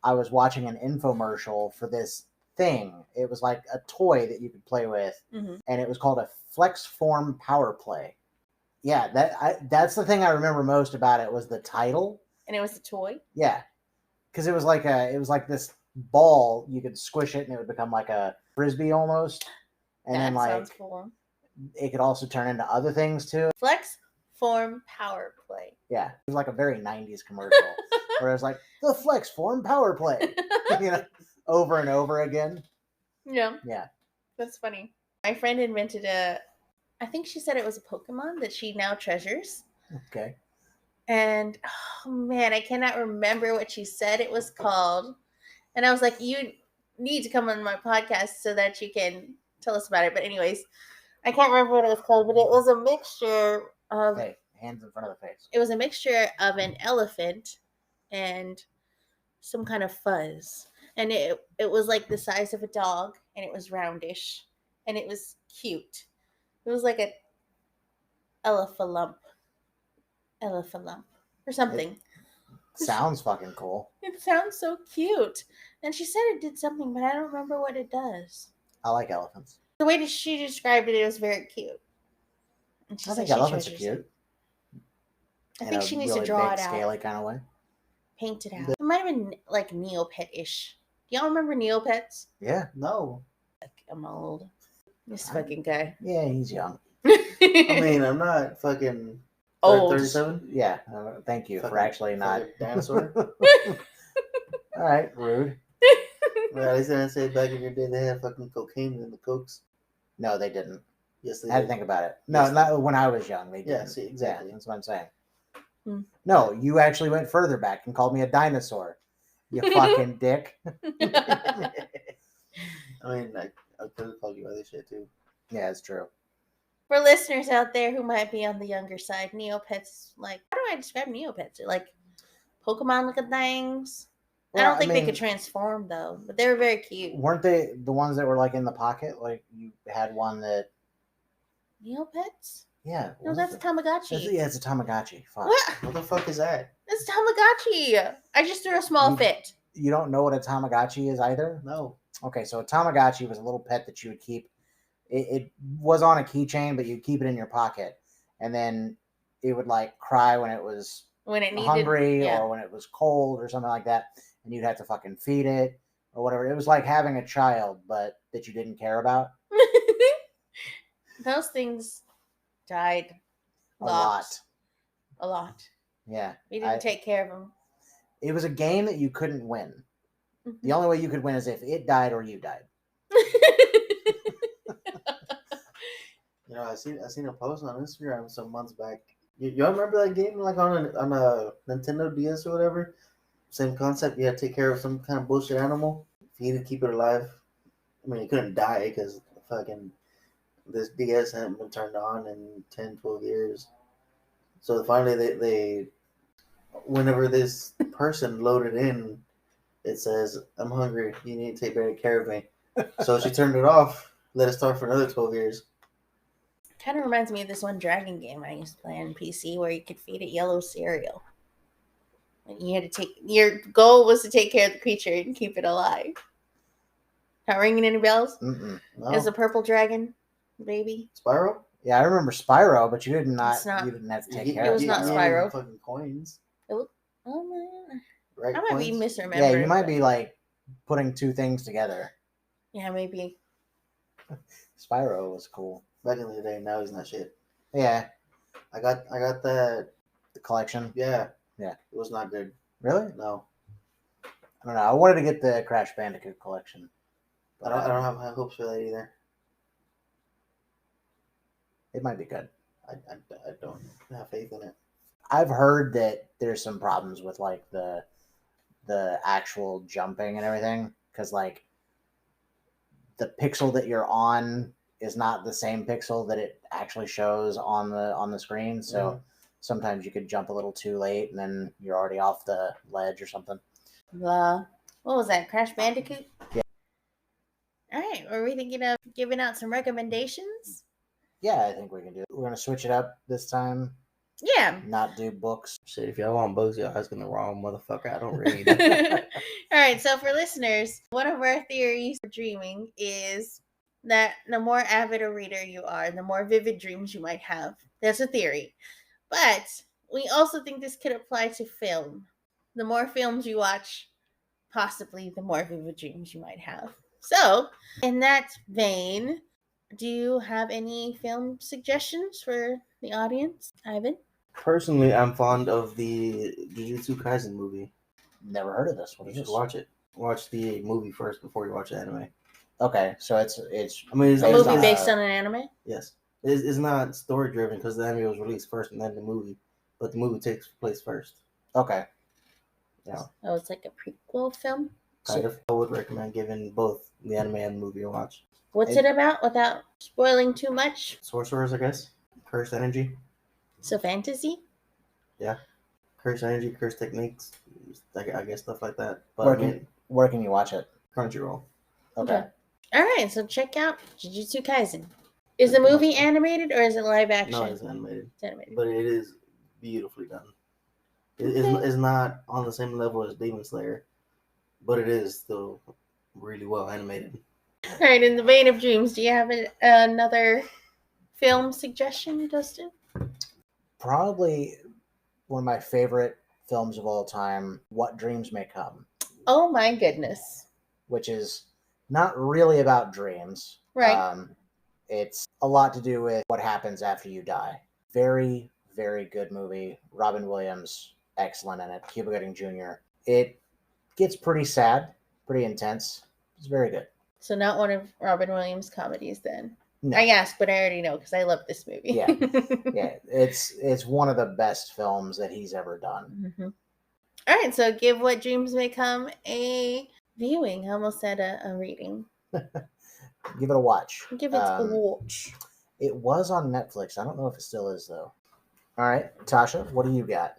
I was watching an infomercial for this thing. It was like a toy that you could play with, Mhm. and it was called a Flex Form Power Play. Yeah, that's the thing I remember most about it was the title. And it was a toy. Yeah, because it was like this ball. You could squish it, and it would become like a frisbee almost. And That then like sounds cool. it could also turn into other things too. Flex Form Power Play. Yeah, it was like a very 90s commercial where it was like the Flex Form Power Play, over and over again. Yeah. Yeah. That's funny. My friend invented I think she said it was a Pokemon that she now treasures. Okay. And oh man, I cannot remember what she said it was called. And I was like, you need to come on my podcast so that you can tell us about it. But anyways, I can't remember what it was called, but it was a mixture of Hey, hands in front of the face. It was a mixture of an elephant and some kind of fuzz. And it was like the size of a dog, and it was roundish, and it was cute. It was like a elephant or something. Sounds fucking cool. It sounds so cute. And she said it did something, but I don't remember what it does. I like elephants. The way that she described it, it was very cute. And she I said think she elephants are treasures cute. it. I In think a she needs really to draw big, it out, scaly kind of way. paint it out. It might have been like Neopet-ish. Do y'all remember Neopets? Yeah. No. I'm old. This fucking guy. Yeah, he's young. I mean, I'm not fucking Old. 37. Yeah. Thank you for Fucking- actually not. fucking dinosaur. All right, rude. Well, at least I didn't say back in your day they had fucking cocaine in the cokes. No, they didn't. Yes, they I had to did. think about it. No, Yes, not when I was young. They Yeah, didn't. see, exactly. Yeah, that's what I'm saying. Hmm. No, you actually went further back and called me a dinosaur. You fucking dick. I mean, I could have called you other shit too. Yeah, it's true. For listeners out there who might be on the younger side, Neopets, like, how do I describe Neopets? They're like Pokemon looking things. I Well, don't think they mean, could transform, though, but they were very cute. Weren't they the ones that were like in the pocket? Like you had one that. Neopets? Yeah. No, was that's it? Tamagotchi. Yeah, it's a Tamagotchi. Fuck. What? What the fuck is that? It's Tamagotchi. I just threw a small You- fit. You don't know what a Tamagotchi is either? No. Okay, so a Tamagotchi was a little pet that you would keep. It was on a keychain, but you'd keep it in your pocket, and then it would like cry when it was When it needed. hungry yeah. or when it was cold or something like that, and you'd have to fucking feed it or whatever. It was like having a child, but that you didn't care about. Those things died A lot. A lot. Yeah. We didn't take care of them. It was a game that you couldn't win. Mm-hmm. The only way you could win is if it died or you died. You know, I seen a post on Instagram some months back. You remember that game like on a Nintendo DS or whatever? Same concept. You had to take care of some kind of bullshit animal. Feed it, keep it alive. I mean, it couldn't die because fucking this DS hadn't been turned on in 10, 12 years. So finally, they whenever this person loaded in, it says, "I'm hungry. You need to take better care of me." So she turned it off. Let it start for another 12 years. Kind of reminds me of this one dragon game I used to play on PC where you could feed it yellow cereal. And you had to your goal was to take care of the creature and keep it alive. Not ringing any bells? Mm-mm. No. It was a purple dragon baby. Spyro? Yeah, I remember Spyro, but you didn't It's not- you didn't have to take You- care It of was it. not you Spyro. need Fucking coins. Oh man. Right? I might be Coins? misremembering. Yeah, you might but- be like putting two things together. Yeah, maybe. Spyro was cool. Back in the day, now he's not shit. Yeah, I got that. the collection. Yeah. Yeah. It was not good. Really? No. I don't know. I wanted to get the Crash Bandicoot collection. I don't have high hopes for that either. It might be good. I don't have faith in it. I've heard that there's some problems with like the actual jumping and everything because like the pixel that you're on is not the same pixel that it actually shows on the screen. So sometimes you could jump a little too late and then you're already off the ledge or something. What was that? Crash Bandicoot? Yeah. All right. Were we thinking of giving out some recommendations? Yeah, I think we can do it. We're gonna switch it up this time. Yeah. not do books. Shit, if y'all want books, y'all asking the wrong motherfucker. I don't read. All right, so for listeners, one of our theories for dreaming is that the more avid a reader you are, the more vivid dreams you might have. That's a theory. But we also think this could apply to film. The more films you watch, possibly the more vivid dreams you might have. So, in that vein, do you have any film suggestions for the audience, Ivan? Personally, I'm fond of the Jujutsu Kaisen movie. Never heard of this. What You is should this? watch it. Watch the movie first before you watch the anime. Okay, so it's. I mean, it's A based movie on based on an anime? Yes. It's not story driven because the anime was released first and then the movie, but the movie takes place first. Okay. Yeah. Oh, it's like a prequel film? Kind of. I would recommend giving both the anime and the movie a watch. What's it about without spoiling too much? Sorcerers, I guess. Cursed energy. So fantasy? Yeah. Cursed energy, cursed techniques. I guess stuff like that. But Where can you watch it? Crunchyroll. Okay. All right, so check out Jujutsu Kaisen. Is the movie animated or is it live action? No, it's animated. It's animated. But it is beautifully done. Okay. It's not on the same level as Demon Slayer, but it is still really well animated. All right, in the vein of dreams, do you have another film suggestion, Dustin? Probably one of my favorite films of all time, What Dreams May Come, Oh my goodness. which is not really about dreams. Right. It's a lot to do with what happens after you die. Very, very good movie. Robin Williams, excellent in it. Cuba Gooding Jr. It gets pretty sad, pretty intense. It's very good. So not one of Robin Williams' comedies then. No. I asked, but I already know because I love this movie. Yeah. Yeah, it's one of the best films that he's ever done. Mm-hmm. All right, so give What Dreams May Come a viewing. I almost said a reading. Give it a watch. Give it a watch. It was on Netflix. I don't know if it still is, though. All right, Tasha, what do you got?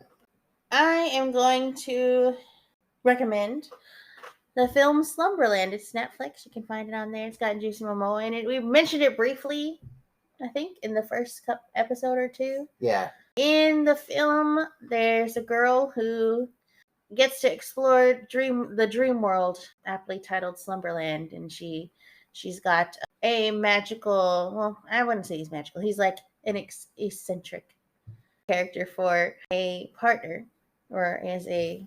I am going to recommend the film Slumberland. It's Netflix. You can find it on there. It's got Jason Momoa in it. We mentioned it briefly, I think, in the first episode or two. Yeah. In the film, there's a girl who gets to explore the dream world, aptly titled Slumberland, and she's got a magical. Well, I wouldn't say he's magical. He's like an eccentric character for a partner or as a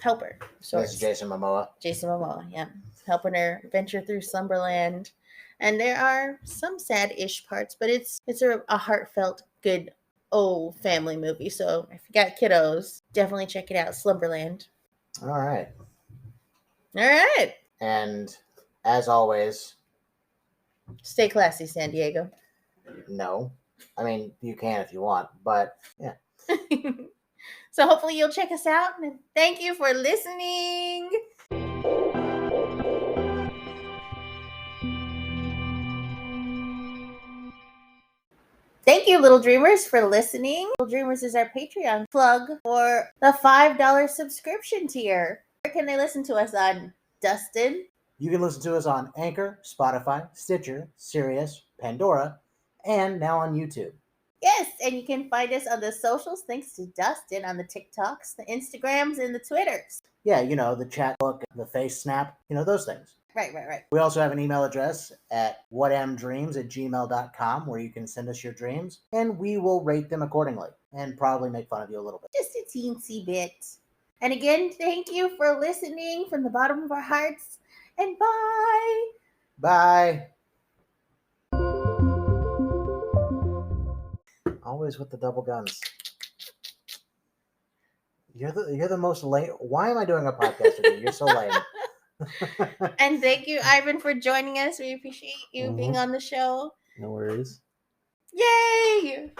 helper. So This is Jason Momoa. Jason Momoa, yeah, helping her venture through Slumberland, and there are some sad-ish parts, but it's a heartfelt, good old family movie. So if you got kiddos, definitely check it out. Slumberland. All right. All right. And as always, Stay classy, San Diego. no. I mean, you can if you want, but yeah. So hopefully you'll check us out. And thank you for listening. Thank you, Little Dreamers, for listening. Little Dreamers is our Patreon plug for the $5 subscription tier. Where can they listen to us on, Dustin? You can listen to us on Anchor, Spotify, Stitcher, Sirius, Pandora, and now on YouTube. Yes, and you can find us on the socials thanks to Dustin on the TikToks, the Instagrams, and the Twitters. Yeah, the chat book, the face snap, those things. Right. We also have an email address at whatamdreams@gmail.com where you can send us your dreams, and we will rate them accordingly and probably make fun of you a little bit. Just a teensy bit. And again, thank you for listening from the bottom of our hearts, and bye! Bye! Always with the double guns. You're the most lame. Why am I doing a podcast with you? You're so lame. And thank you, Ivan, for joining us. We appreciate you being on the show. No worries. Yay!